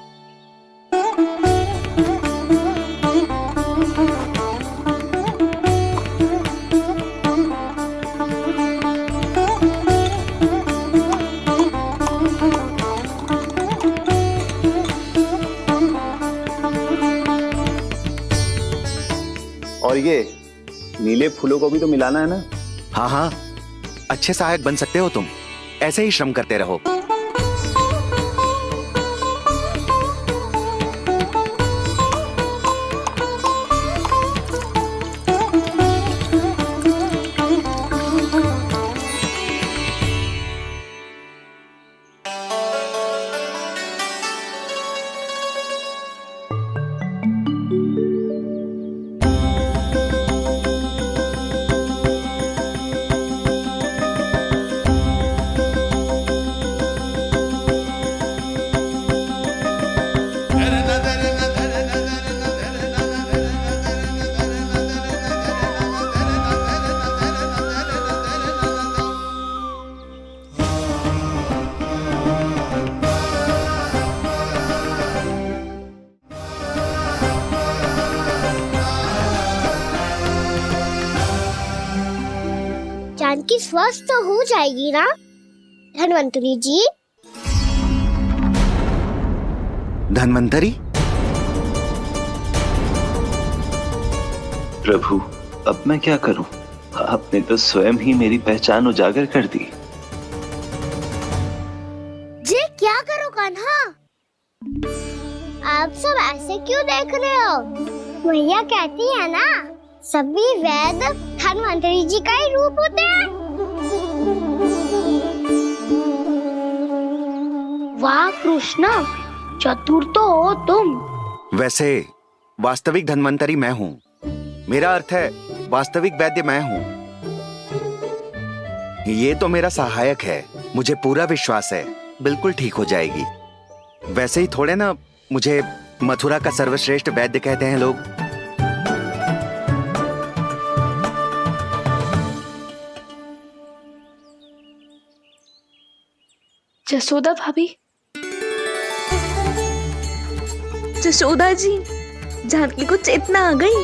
Speaker 11: और ये नीले फूलों को भी तो मिलाना है ना?
Speaker 14: हाँ हाँ, अच्छे सहायक बन सकते हो तुम, ऐसे ही श्रम करते रहो।
Speaker 4: जानकी स्वस्थ तो हो जाएगी ना धन्वंतरी जी?
Speaker 14: धन्वंतरी?
Speaker 11: प्रभु, अब मैं क्या करूं? आपने तो स्वयं ही मेरी पहचान उजागर कर दी।
Speaker 4: जी क्या करो कान्हा? आप सब ऐसे क्यों देख रहे हो? भैया कहती है ना, सभी वेद धन्वंतरी जी का ही रूप होते हैं।
Speaker 2: वाह कृष्णा, चतुर तो हो तुम।
Speaker 14: वैसे वास्तविक धन्वंतरी मैं हूँ। मेरा अर्थ है वास्तविक वैद्य मैं हूँ। ये तो मेरा सहायक है, मुझे पूरा विश्वास है बिल्कुल ठीक हो जाएगी। वैसे ही थोड़े ना मुझे मथुरा का सर्वश्रेष्ठ वैद्य कहते हैं लोग।
Speaker 10: जसोदा भाभी।
Speaker 9: जसोदा जी, जानकी को चेतना आ गई।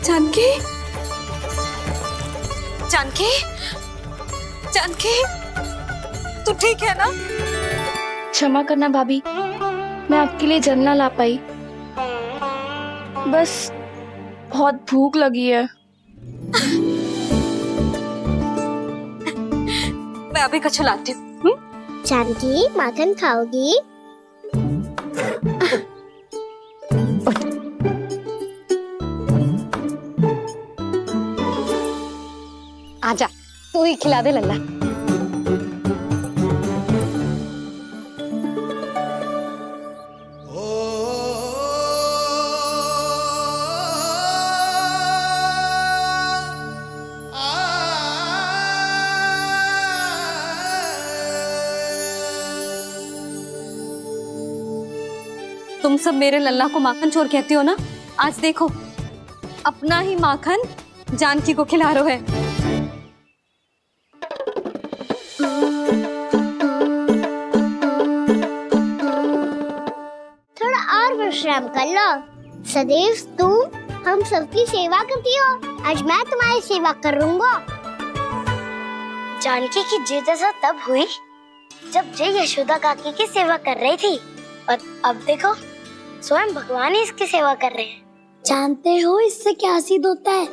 Speaker 9: जानकी, जानकी, जानकी, तू ठीक है ना?
Speaker 10: क्षमा करना भाभी, मैं आपके लिए जल ना ला पाई। बस बहुत भूख लगी है।
Speaker 8: मैं अभी कछु लाती हूँ।
Speaker 4: जानकी माखन खाओगी?
Speaker 8: आजा, तू ही खिला दे लल्ला। तुम सब मेरे लल्ला को माखन चोर कहती हो ना? आज देखो, अपना ही माखन जानकी को खिला रहे है।
Speaker 4: थोड़ा और विश्राम कर लो। सदैव तुम हम सबकी सेवा करती हो, आज मैं तुम्हारी सेवा करूंगा।
Speaker 3: जानकी की जिज्ञासा तब हुई जब जय यशोदा काकी की सेवा कर रही थी, और अब देखो स्वयं भगवान ही इसकी सेवा कर रहे हैं।
Speaker 2: जानते हो इससे क्या सिद्ध होता है?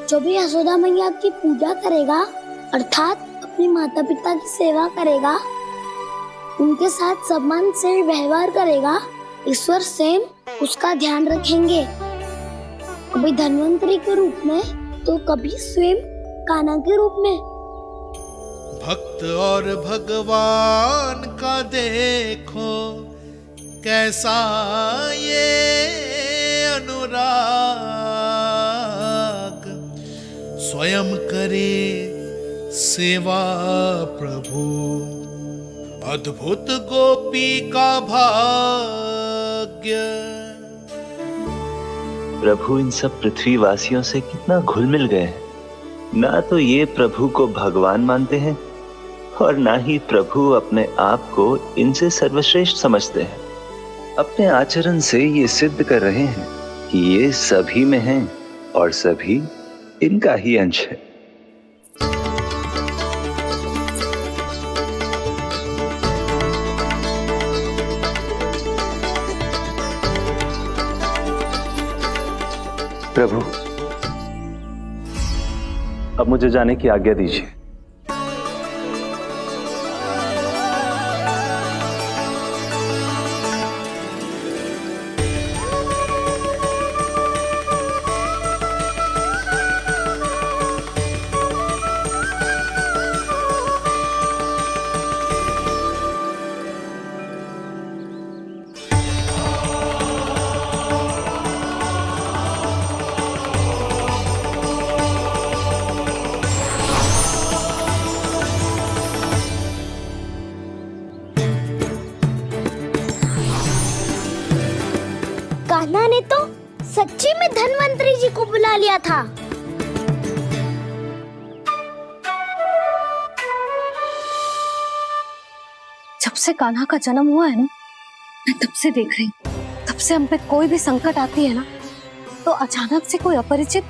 Speaker 2: जो भी यशोदा मैया की पूजा करेगा, अर्थात अपने माता पिता की सेवा करेगा, उनके साथ सम्मान से व्यवहार करेगा, ईश्वर स्वयं उसका ध्यान रखेंगे। कभी धन्वंतरी के रूप में तो कभी स्वयं कान्हा के रूप में।
Speaker 16: भक्त और भगवान का देखो कैसा ये अनुराग, स्वयं करे सेवा प्रभु, अद्भुत गोपी का भाग्य।
Speaker 11: प्रभु इन सब पृथ्वीवासियों से कितना घुल मिल गए हैं। ना तो ये प्रभु को भगवान मानते हैं और ना ही प्रभु अपने आप को इनसे सर्वश्रेष्ठ समझते हैं। अपने आचरण से ये सिद्ध कर रहे हैं कि ये सभी में हैं और सभी इनका ही अंश है। प्रभु, अब मुझे जाने की आज्ञा दीजिए।
Speaker 3: कान्हा ने तो सच्ची में धन्वंतरी जी को बुला लिया था।
Speaker 8: जब से कान्हा का जन्म हुआ है ना, मैं तब से देख रही हूँ, तब से हम पे कोई भी संकट आती है ना, तो अचानक से कोई अपरिचित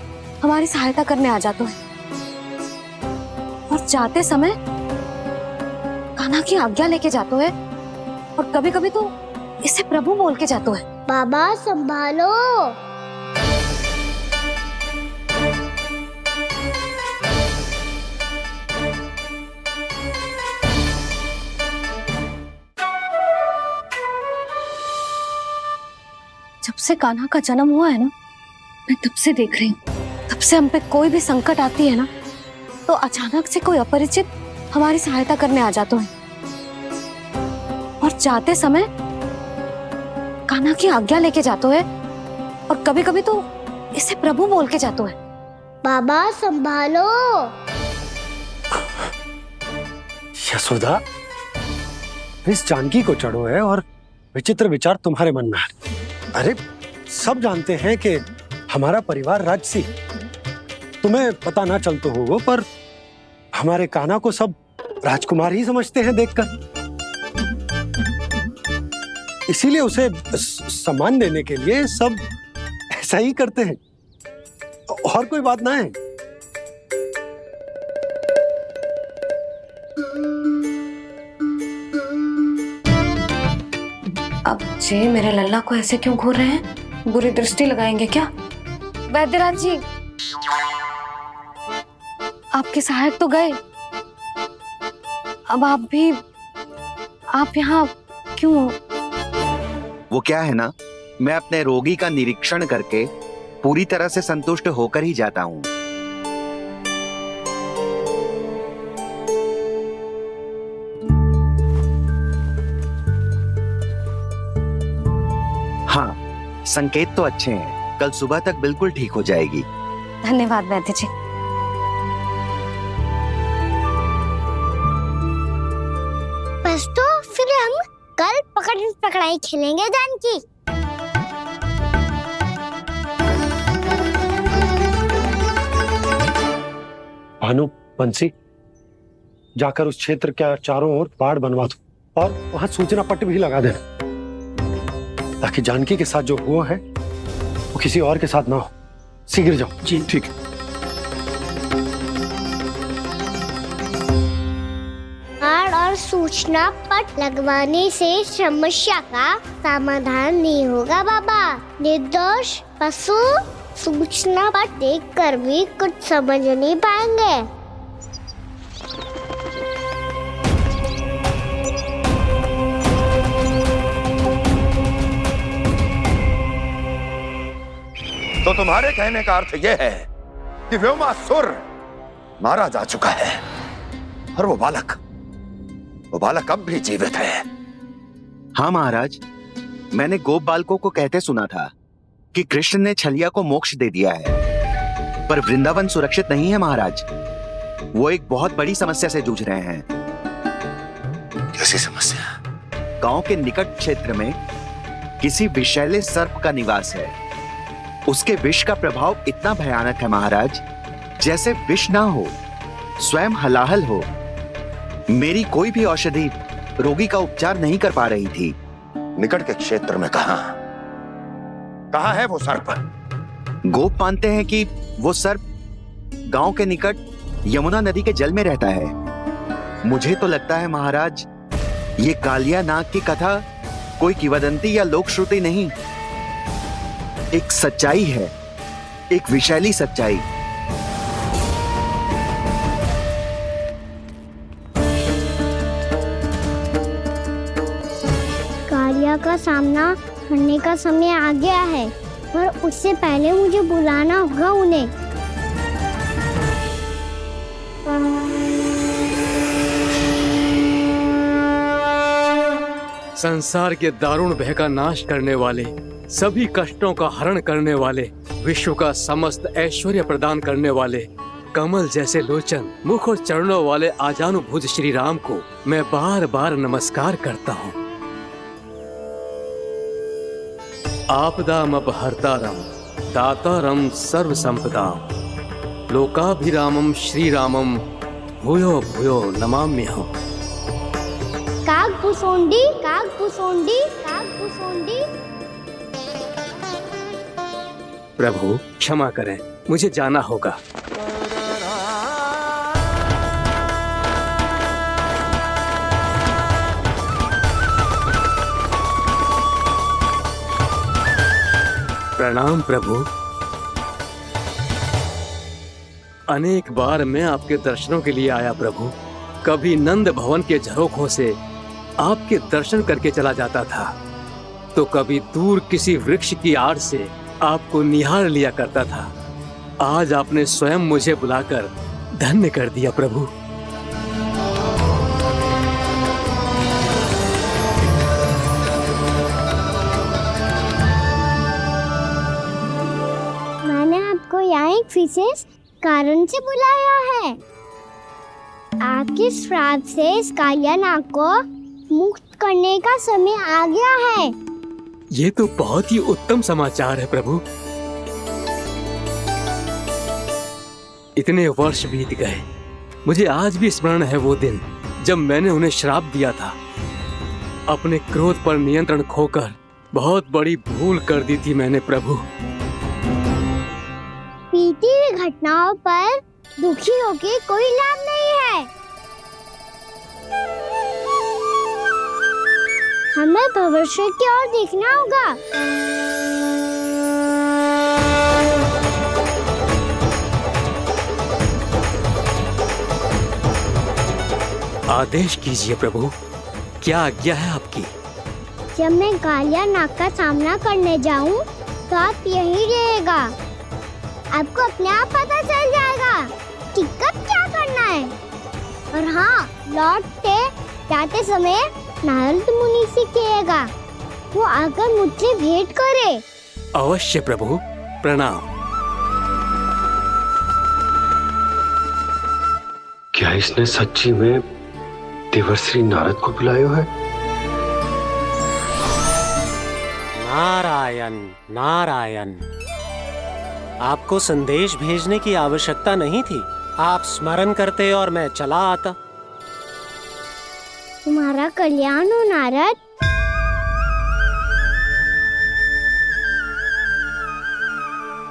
Speaker 8: हमारी सहायता करने आ जाता है, और जाते समय कान्हा की आज्ञा लेके जाते है, और कभी कभी तो इसे प्रभु बोल के जाते है।
Speaker 3: बाबा संभालो।
Speaker 8: जब से कान्हा का जन्म हुआ है ना, मैं तब से देख रही हूँ, तब से हम पे कोई भी संकट आती है ना, तो अचानक से कोई अपरिचित हमारी सहायता करने आ जाता है, और जाते समय कान्हा की आज्ञा लेके जाते है, और कभी कभी तो इसे प्रभु बोल के जाते है।
Speaker 3: बाबा संभालो।
Speaker 15: यशोदा, इस जानकी को चढ़ो है और विचित्र विचार तुम्हारे मन में है। अरे सब जानते हैं कि हमारा परिवार राजसी, तुम्हें पता ना चलता होगा, पर हमारे कान्हा को सब राजकुमार ही समझते हैं देखकर, इसीलिए उसे सम्मान देने के लिए सब ऐसा ही करते हैं, और कोई बात ना है।
Speaker 8: अब जी मेरे लल्ला को ऐसे क्यों घूर रहे हैं? बुरी दृष्टि लगाएंगे क्या? वैद्यराज जी, आपके सहायक तो गए, अब आप यहाँ क्यों?
Speaker 14: वो क्या है ना, मैं अपने रोगी का निरीक्षण करके पूरी तरह से संतुष्ट होकर ही जाता हूँ। हाँ, संकेत तो अच्छे हैं, कल सुबह तक बिल्कुल ठीक हो जाएगी।
Speaker 8: धन्यवाद वैद्य जी।
Speaker 3: बस तो फिर हम कल पकड़न पकड़ाई खेलेंगे जानकी।
Speaker 15: भानु, बंसी, जाकर उस क्षेत्र के चारों ओर बाड़ बनवा दो और वहां सूचना पट्ट भी लगा देना, ताकि जानकी के साथ जो हुआ है वो किसी और के साथ ना हो। शीघ्र जाओ।
Speaker 6: जी ठीक है।
Speaker 3: बाड़ और सूचना पट लगवाने से समस्या का समाधान नहीं होगा बाबा। निर्दोष पशु सूचना पट देखकर भी कुछ समझ नहीं पाएंगे।
Speaker 17: तो तुम्हारे कहने का अर्थ यह है कि व्योमासुर मारा जा चुका है, और वो बालक अब भी जीवित है।
Speaker 14: हाँ महाराज, मैंने गोप बालकों को कहते सुना था कि कृष्ण ने छलिया को मोक्ष दे दिया है, पर वृंदावन सुरक्षित नहीं है महाराज। वो एक बहुत बड़ी समस्या से जूझ रहे हैं।
Speaker 17: कैसी समस्या?
Speaker 14: गांव के निकट क्षेत्र में किसी विषैले सर्प का निवास है। उसके विष का प्रभाव इतना भयानक है महाराज, जैसे विष ना हो, स्वयं हलाहल हो। मेरी कोई भी औषधि रोगी का उपचार नहीं कर पा रही थी।
Speaker 17: निकट के क्षेत्र में कहाँ है वो सर्प?
Speaker 14: गोप मानते हैं कि वो सर्प गांव के निकट यमुना नदी के जल में रहता है। मुझे तो लगता है महाराज, ये कालिया नाग की कथा कोई किंवदंती या लोक श्रुति नहीं, एक सच्चाई है। एक विशैली सच्चाई।
Speaker 4: कालिया का सामना करने का समय आ गया है, पर उससे पहले मुझे बुलाना होगा उन्हें।
Speaker 12: संसार के दारुण भय का नाश करने वाले, सभी कष्टों का हरण करने वाले, विश्व का समस्त ऐश्वर्य प्रदान करने वाले, कमल जैसे लोचन, मुख और चरणों वाले आजानुभुज श्री राम को मैं बार बार नमस्कार करता हूँ। आपदामपहर्तारं दातारं सर्व संपदां लोकाभिरामं श्रीरामं भूयो भूयो नमाम्यहम्।
Speaker 4: कागभूसोंडी, कागभूसोंडी, कागभूसोंडी।
Speaker 12: प्रभु क्षमा करें, मुझे जाना होगा। प्रणाम प्रभु। अनेक बार मैं आपके दर्शनों के लिए आया प्रभु। कभी नंद भवन के झरोखों से आपके दर्शन करके चला जाता था, तो कभी दूर किसी वृक्ष की आड़ से आपको निहार लिया करता था। आज आपने स्वयं मुझे बुलाकर धन्य कर दिया प्रभु।
Speaker 4: मैंने आपको यहाँ एक विशेष कारण से बुलाया है। आपके श्राप से इस कालिया नाग को मुक्त करने का समय आ गया है।
Speaker 12: ये तो बहुत ही उत्तम समाचार है प्रभु। इतने वर्ष बीत गए, मुझे आज भी स्मरण है वो दिन जब मैंने उन्हें श्राप दिया था। अपने क्रोध पर नियंत्रण खोकर बहुत बड़ी भूल कर दी थी मैंने प्रभु।
Speaker 4: बीती हुई घटनाओं पर दुखी होके कोई लाभ नहीं है। हमें भविष्य की ओर देखना होगा।
Speaker 12: आदेश कीजिए प्रभु, क्या आज्ञा है आपकी?
Speaker 4: जब मैं कालिया नाग का सामना करने जाऊं, तो आप यहीं रहेगा। आपको अपने आप पता चल जाएगा कि कब क्या करना है। और हाँ, लौटते जाते समय नारद मुनि से कहिएगा, वो आकर मुझसे भेंट करे।
Speaker 12: अवश्य प्रभु, प्रणाम।
Speaker 15: क्या इसने सच्ची में देवर्षि नारद को बुलाया है?
Speaker 1: नारायण नारायण। आपको संदेश भेजने की आवश्यकता नहीं थी। आप स्मरण करते और मैं चला आता।
Speaker 4: तुम्हारा कल्याण हो नारद।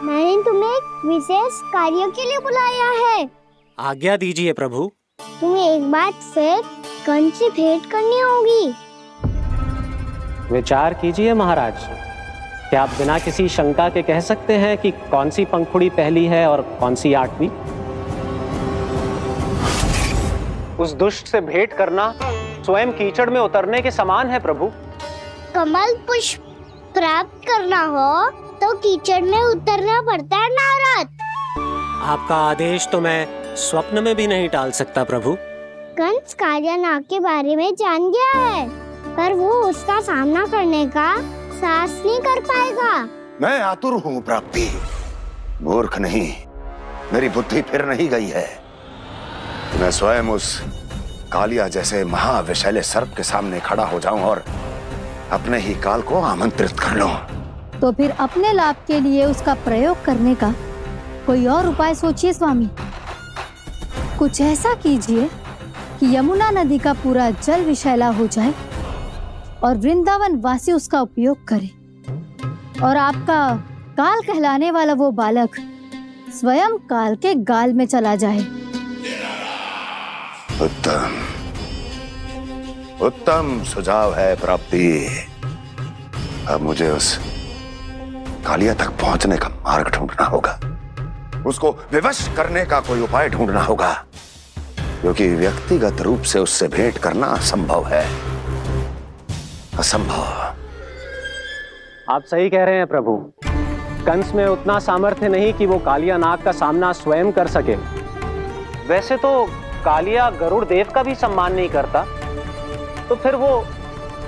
Speaker 4: मैंने तुम्हें एक विशेष कार्य के लिए बुलाया है।
Speaker 1: आज्ञा दीजिए प्रभु।
Speaker 4: तुम्हें एक बार फिर कंस से भेंट करनी होगी।
Speaker 1: विचार कीजिए महाराज। क्या आप बिना किसी शंका के कह सकते हैं कि कौन सी पंखुड़ी पहली है और कौन सी आठवीं? उस दुष्ट से भेंट करना स्वयं कीचड़ में उतरने के समान है प्रभु।
Speaker 4: कमल पुष्प प्राप्त करना हो तो कीचड़ में उतरना पड़ता है नारद।
Speaker 1: आपका आदेश तो मैं स्वप्न में भी नहीं टाल सकता प्रभु।
Speaker 4: कंस कालिया नाग के बारे में जान गया है, पर वो उसका सामना करने का साहस नहीं कर पाएगा।
Speaker 17: मैं आतुर हूँ प्राप्ति, मूर्ख नहीं। मेरी बुद्धि फिर नहीं गई है। मैं स्वयं उस कालिया जैसे महाविशैले सर्प के सामने खड़ा हो जाऊं और अपने ही काल को आमंत्रित कर लूं।
Speaker 18: तो फिर अपने लाभ के लिए उसका प्रयोग करने का कोई और उपाय सोचिए स्वामी। कुछ ऐसा कीजिए कि यमुना नदी का पूरा जल विशैला हो जाए और वृंदावन वासी उसका उपयोग करे, और आपका काल कहलाने वाला वो बालक स्वयं काल के गाल में चला जाए।
Speaker 17: उत्तम उत्तम सुझाव है प्राप्ति। अब मुझे उस कालिया तक पहुंचने का मार्ग ढूंढना होगा। उसको विवश करने का कोई उपाय ढूंढना होगा, क्योंकि व्यक्तिगत रूप से उससे भेंट करना असंभव है, असंभव।
Speaker 1: आप सही कह रहे हैं प्रभु। कंस में उतना सामर्थ्य नहीं कि वो कालिया नाग का सामना स्वयं कर सके। वैसे तो कालिया गरुड़ देव का भी सम्मान नहीं करता, तो फिर वो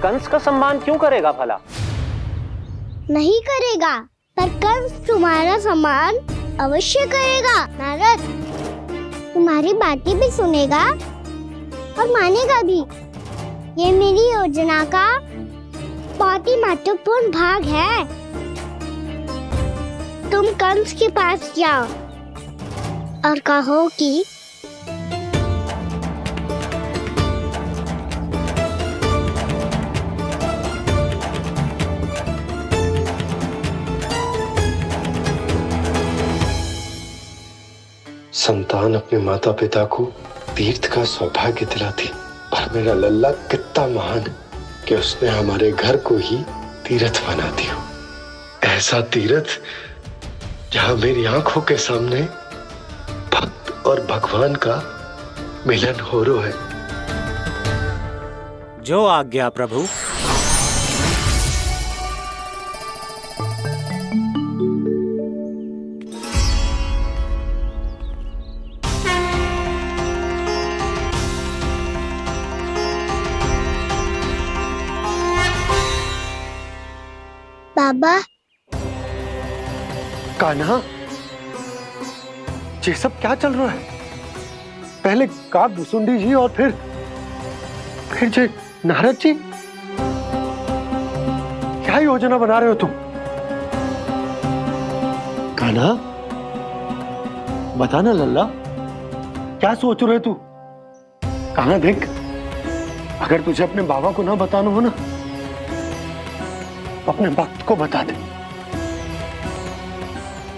Speaker 1: कंस का सम्मान क्यों करेगा भला?
Speaker 4: नहीं करेगा, पर कंस तुम्हारा सम्मान अवश्य करेगा। नारद तुम्हारी बातें भी सुनेगा और मानेगा भी। ये मेरी योजना का बहुत ही महत्वपूर्ण भाग है। तुम कंस के पास जाओ और कहो कि
Speaker 19: संतान अपने माता पिता को तीर्थ का सौभाग्य दिलाती, और मेरा लल्ला कितना महान कि उसने हमारे घर को ही तीर्थ बना दिया। ऐसा तीर्थ जहां मेरी आंखों के सामने भक्त और भगवान का मिलन हो रहा है।
Speaker 1: जो आज्ञा प्रभु।
Speaker 4: बाबा,
Speaker 19: कान्हा, ये सब क्या चल रहा है? पहले काग भुसुंडी जी और फिर जे नारद जी। क्या योजना बना रहे हो तुम? कान्हा, बताना लल्ला, क्या सोच रहे तू? कान्हा देख, अगर तुझे अपने बाबा को ना बताना हो ना, अपने भक्त को बता दे।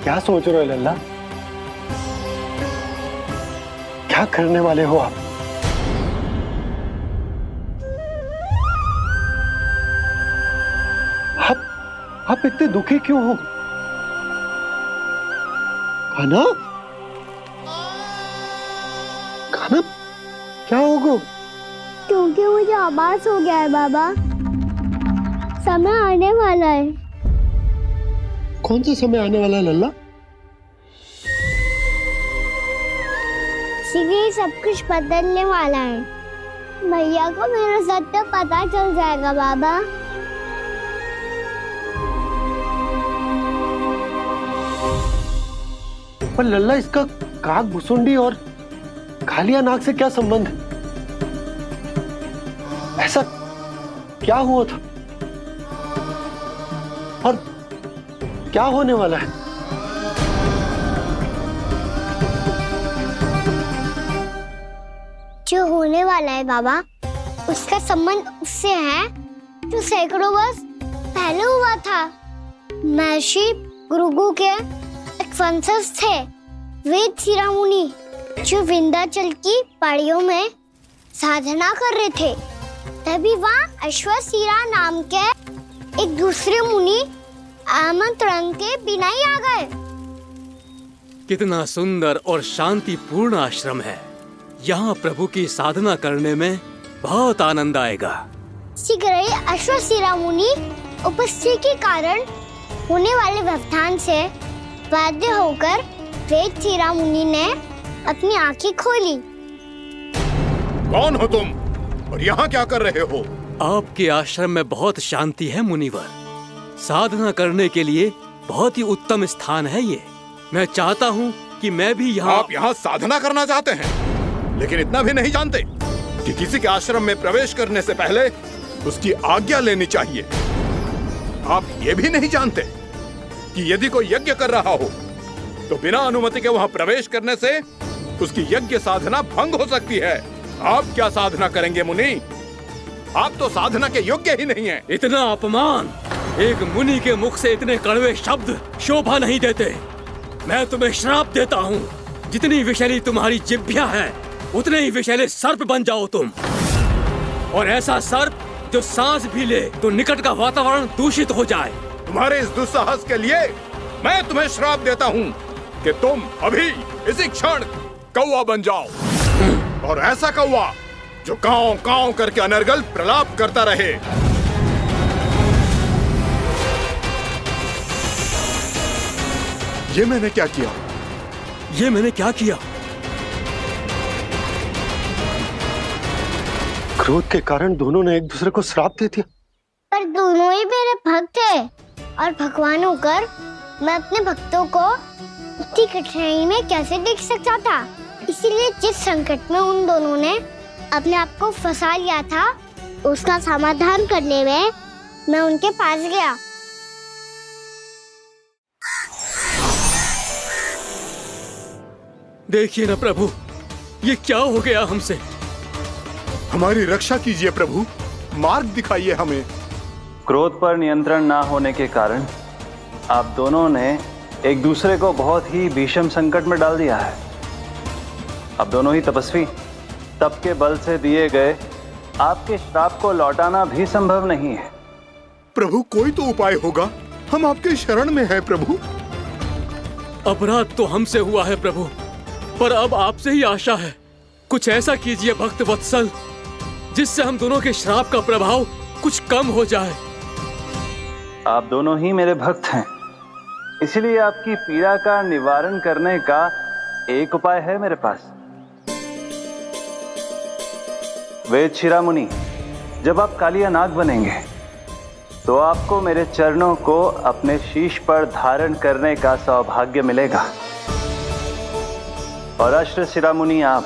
Speaker 19: क्या सोच रहे हो लल्ला? क्या करने वाले हो आप? आप इतने दुखी क्यों हो? कान्हा, कान्हा, क्या होगा?
Speaker 4: क्योंकि मुझे आभास हो गया है बाबा, समय आने वाला है।
Speaker 19: कौन सा समय आने वाला है लल्ला?
Speaker 4: शीघ्र ही सब कुछ बदलने वाला है। भैया को मेरा सत्य पता चल जाएगा बाबा।
Speaker 19: पर लल्ला, इसका काग भुसुंडी और कालिया नाग से क्या संबंध है? ऐसा क्या हुआ था और क्या होने वाला है?
Speaker 4: जो होने वाला है बाबा, उसका संबंध उससे है जो सैकड़ों वर्ष पहले हुआ था। महर्षि भृगु के एक वंशज थे वेद शिरोमणि, जो विंध्याचल की पहाड़ियों में साधना कर रहे थे। तभी वहाँ अश्वशिरा नाम के एक दूसरे मुनि आमंत्रण के बिना ही आ गए।
Speaker 12: कितना सुंदर और शांतिपूर्ण आश्रम है। यहाँ प्रभु की साधना करने में बहुत आनंद आएगा।
Speaker 4: शीघ्र ही अश्वशिरा मुनि उपस्थिति के कारण होने वाले व्यवधान से बाध्य होकर वेद शिरोमणि ने अपनी आंखें खोली।
Speaker 6: कौन हो तुम और यहाँ क्या कर रहे हो?
Speaker 12: आपके आश्रम में बहुत शांति है मुनिवर। साधना करने के लिए बहुत ही उत्तम स्थान है ये। मैं चाहता हूँ कि मैं भी यहाँ।
Speaker 6: आप यहाँ साधना करना चाहते हैं, लेकिन इतना भी नहीं जानते कि किसी के आश्रम में प्रवेश करने से पहले उसकी आज्ञा लेनी चाहिए। आप ये भी नहीं जानते कि यदि कोई यज्ञ कर रहा हो तो बिना अनुमति के वहाँ प्रवेश करने से उसकी यज्ञ साधना भंग हो सकती है। आप क्या साधना करेंगे मुनि? आप तो साधना के योग्य ही नहीं हैं।
Speaker 12: इतना अपमान! एक मुनि के मुख से इतने कड़वे शब्द शोभा नहीं देते। मैं तुम्हें श्राप देता हूँ, जितनी विषैली तुम्हारी जिह्वा है उतने ही विषैले सर्प बन जाओ तुम। और ऐसा सर्प जो सांस भी ले तो निकट का वातावरण दूषित हो जाए।
Speaker 6: तुम्हारे इस दुस्साहस के लिए मैं तुम्हें श्राप देता हूँ कि तुम अभी इसी क्षण कौवा बन जाओ और ऐसा कौवा जो कांव कांव करके अनर्गल प्रलाप करता रहे। ये मैंने क्या किया?
Speaker 12: ये मैंने क्या किया?
Speaker 19: क्रोध के कारण दोनों ने एक दूसरे को श्राप दे दिया।
Speaker 4: पर दोनों ही मेरे भक्त थे और भगवान होकर मैं अपने भक्तों को इतनी कठिनाई में कैसे देख सकता था। इसीलिए जिस संकट में उन दोनों ने अपने आप को फंसा लिया था, उसका समाधान करने में मैं उनके पास गया।
Speaker 12: देखिए ना प्रभु, ये क्या हो गया हमसे?
Speaker 6: हमारी रक्षा कीजिए प्रभु, मार्ग दिखाइए हमें।
Speaker 11: क्रोध पर नियंत्रण ना होने के कारण आप दोनों ने एक दूसरे को बहुत ही भीषण संकट में डाल दिया है। अब दोनों ही तपस्वी, तप के बल से दिए गए आपके श्राप को लौटाना भी संभव नहीं है।
Speaker 6: प्रभु कोई तो उपाय होगा, हम आपके शरण में हैं प्रभु।
Speaker 12: अपराध तो हमसे हुआ है प्रभु, पर अब आपसे ही आशा है। कुछ ऐसा कीजिए भक्त वत्सल, जिससे हम दोनों के श्राप का प्रभाव कुछ कम हो जाए।
Speaker 11: आप दोनों ही मेरे भक्त हैं, इसलिए आपकी पीड़ा का निवारण करने का एक उपाय है मेरे पास। वेद शिरामुनि, जब आप कालिया नाग बनेंगे तो आपको मेरे चरणों को अपने शीश पर धारण करने का सौभाग्य मिलेगा। और अश्र शिरामुनि, आप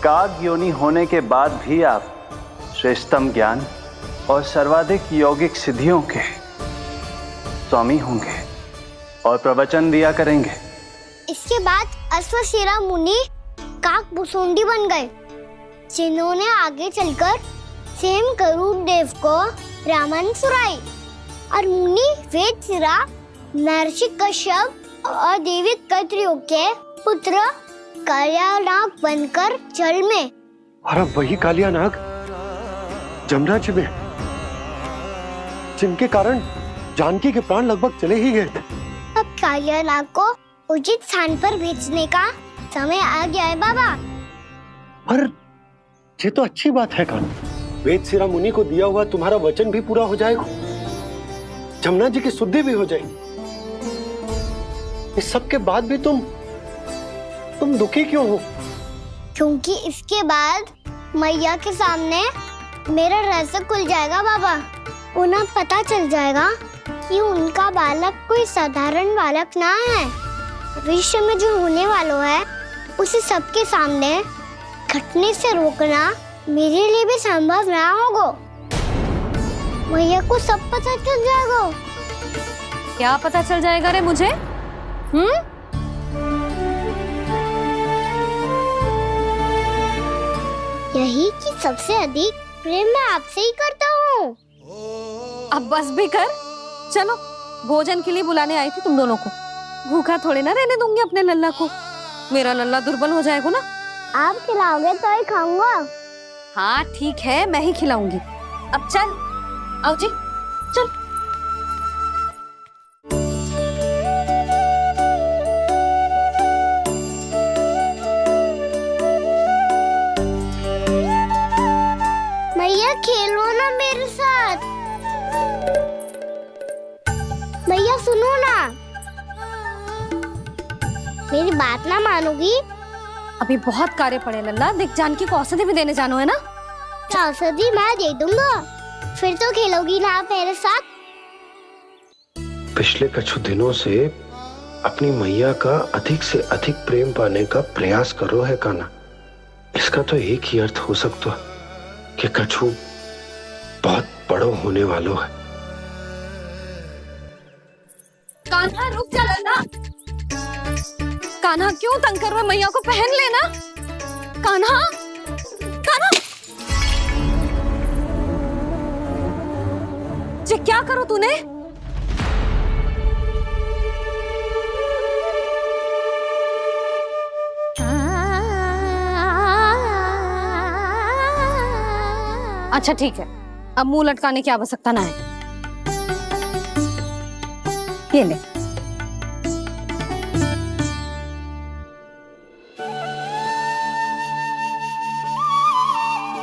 Speaker 11: काग योनि होने के बाद भी आप श्रेष्ठतम ज्ञान और सर्वाधिक यौगिक सिद्धियों के स्वामी होंगे और प्रवचन दिया करेंगे।
Speaker 4: इसके बाद अश्वशिरा मुनि काक भुसुंडी बन गए, जिन्होंने आगे चलकर सेम गरुड़ देव को रामायण सुनाई। और मुनि वेदशिरा महर्षि कश्यप और देवी कत्रियों के पुत्र कालिया नाग बनकर जल में।
Speaker 19: और अब वही कालिया नाग जमराज में, जिनके कारण जानकी के प्राण लगभग चले ही गए थे।
Speaker 4: अब कालिया नाग को उचित स्थान पर भेजने का समय आ गया है बाबा।
Speaker 19: पर ये तो अच्छी बात है कान्हा, वेदशिरा मुनि को दिया हुआ तुम्हारा वचन भी पूरा हो जाएगा, जमुना जी की शुद्धि भी हो जाएगी। इस सब के बाद भी तुम दुखी क्यों हो?
Speaker 4: क्योंकि इसके बाद मैया के सामने मेरा रहस्य खुल जाएगा बाबा। उन्हें पता चल जाएगा कि उनका बालक कोई साधारण बालक ना है। भविष्य में जो होने वाला है उसे सबके सामने घटने से रोकना मेरे लिए भी संभव ना होगा। मैया को सब पता चल जाएगा।
Speaker 8: क्या पता चल जाएगा रे मुझे?
Speaker 4: यही कि सबसे अधिक प्रेम मैं आपसे ही करता हूँ।
Speaker 8: अब बस भी कर, चलो भोजन के लिए बुलाने आई थी तुम दोनों को। भूखा थोड़े ना रहने दूंगी अपने लल्ला को, मेरा लल्ला दुर्बल हो जाएगा ना।
Speaker 4: आप खिलाओगे तो ही खाऊंगा।
Speaker 8: हाँ ठीक है, मैं ही खिलाऊंगी। अब चल, आओ जी चल।
Speaker 4: मैया खेलो ना मेरे साथ। मैया सुनो ना, मेरी बात ना मानोगी?
Speaker 8: अभी बहुत कार्य पड़े लल्ला, देख जानकी को औषधि भी देने जानो है ना।
Speaker 4: औषधि मैं दे दूंगा, फिर तो खेलोगी ना आप मेरे साथ?
Speaker 19: पिछले कुछ दिनों से अपनी मैया का अधिक से अधिक प्रेम पाने का प्रयास करो है कान्हा। इसका तो एक ही अर्थ हो सकता है कि कछु बहुत बड़ो होने वालो है।
Speaker 8: कान्हा रुक जा लल्ला। कान्हा क्यों तंग कर रहा है? मैया को पहन लेना। कान्हा, कान्हा, ये क्या करो तूने? अच्छा ठीक है, अब मुंह लटकाने की आवश्यकता ना है। ये ले।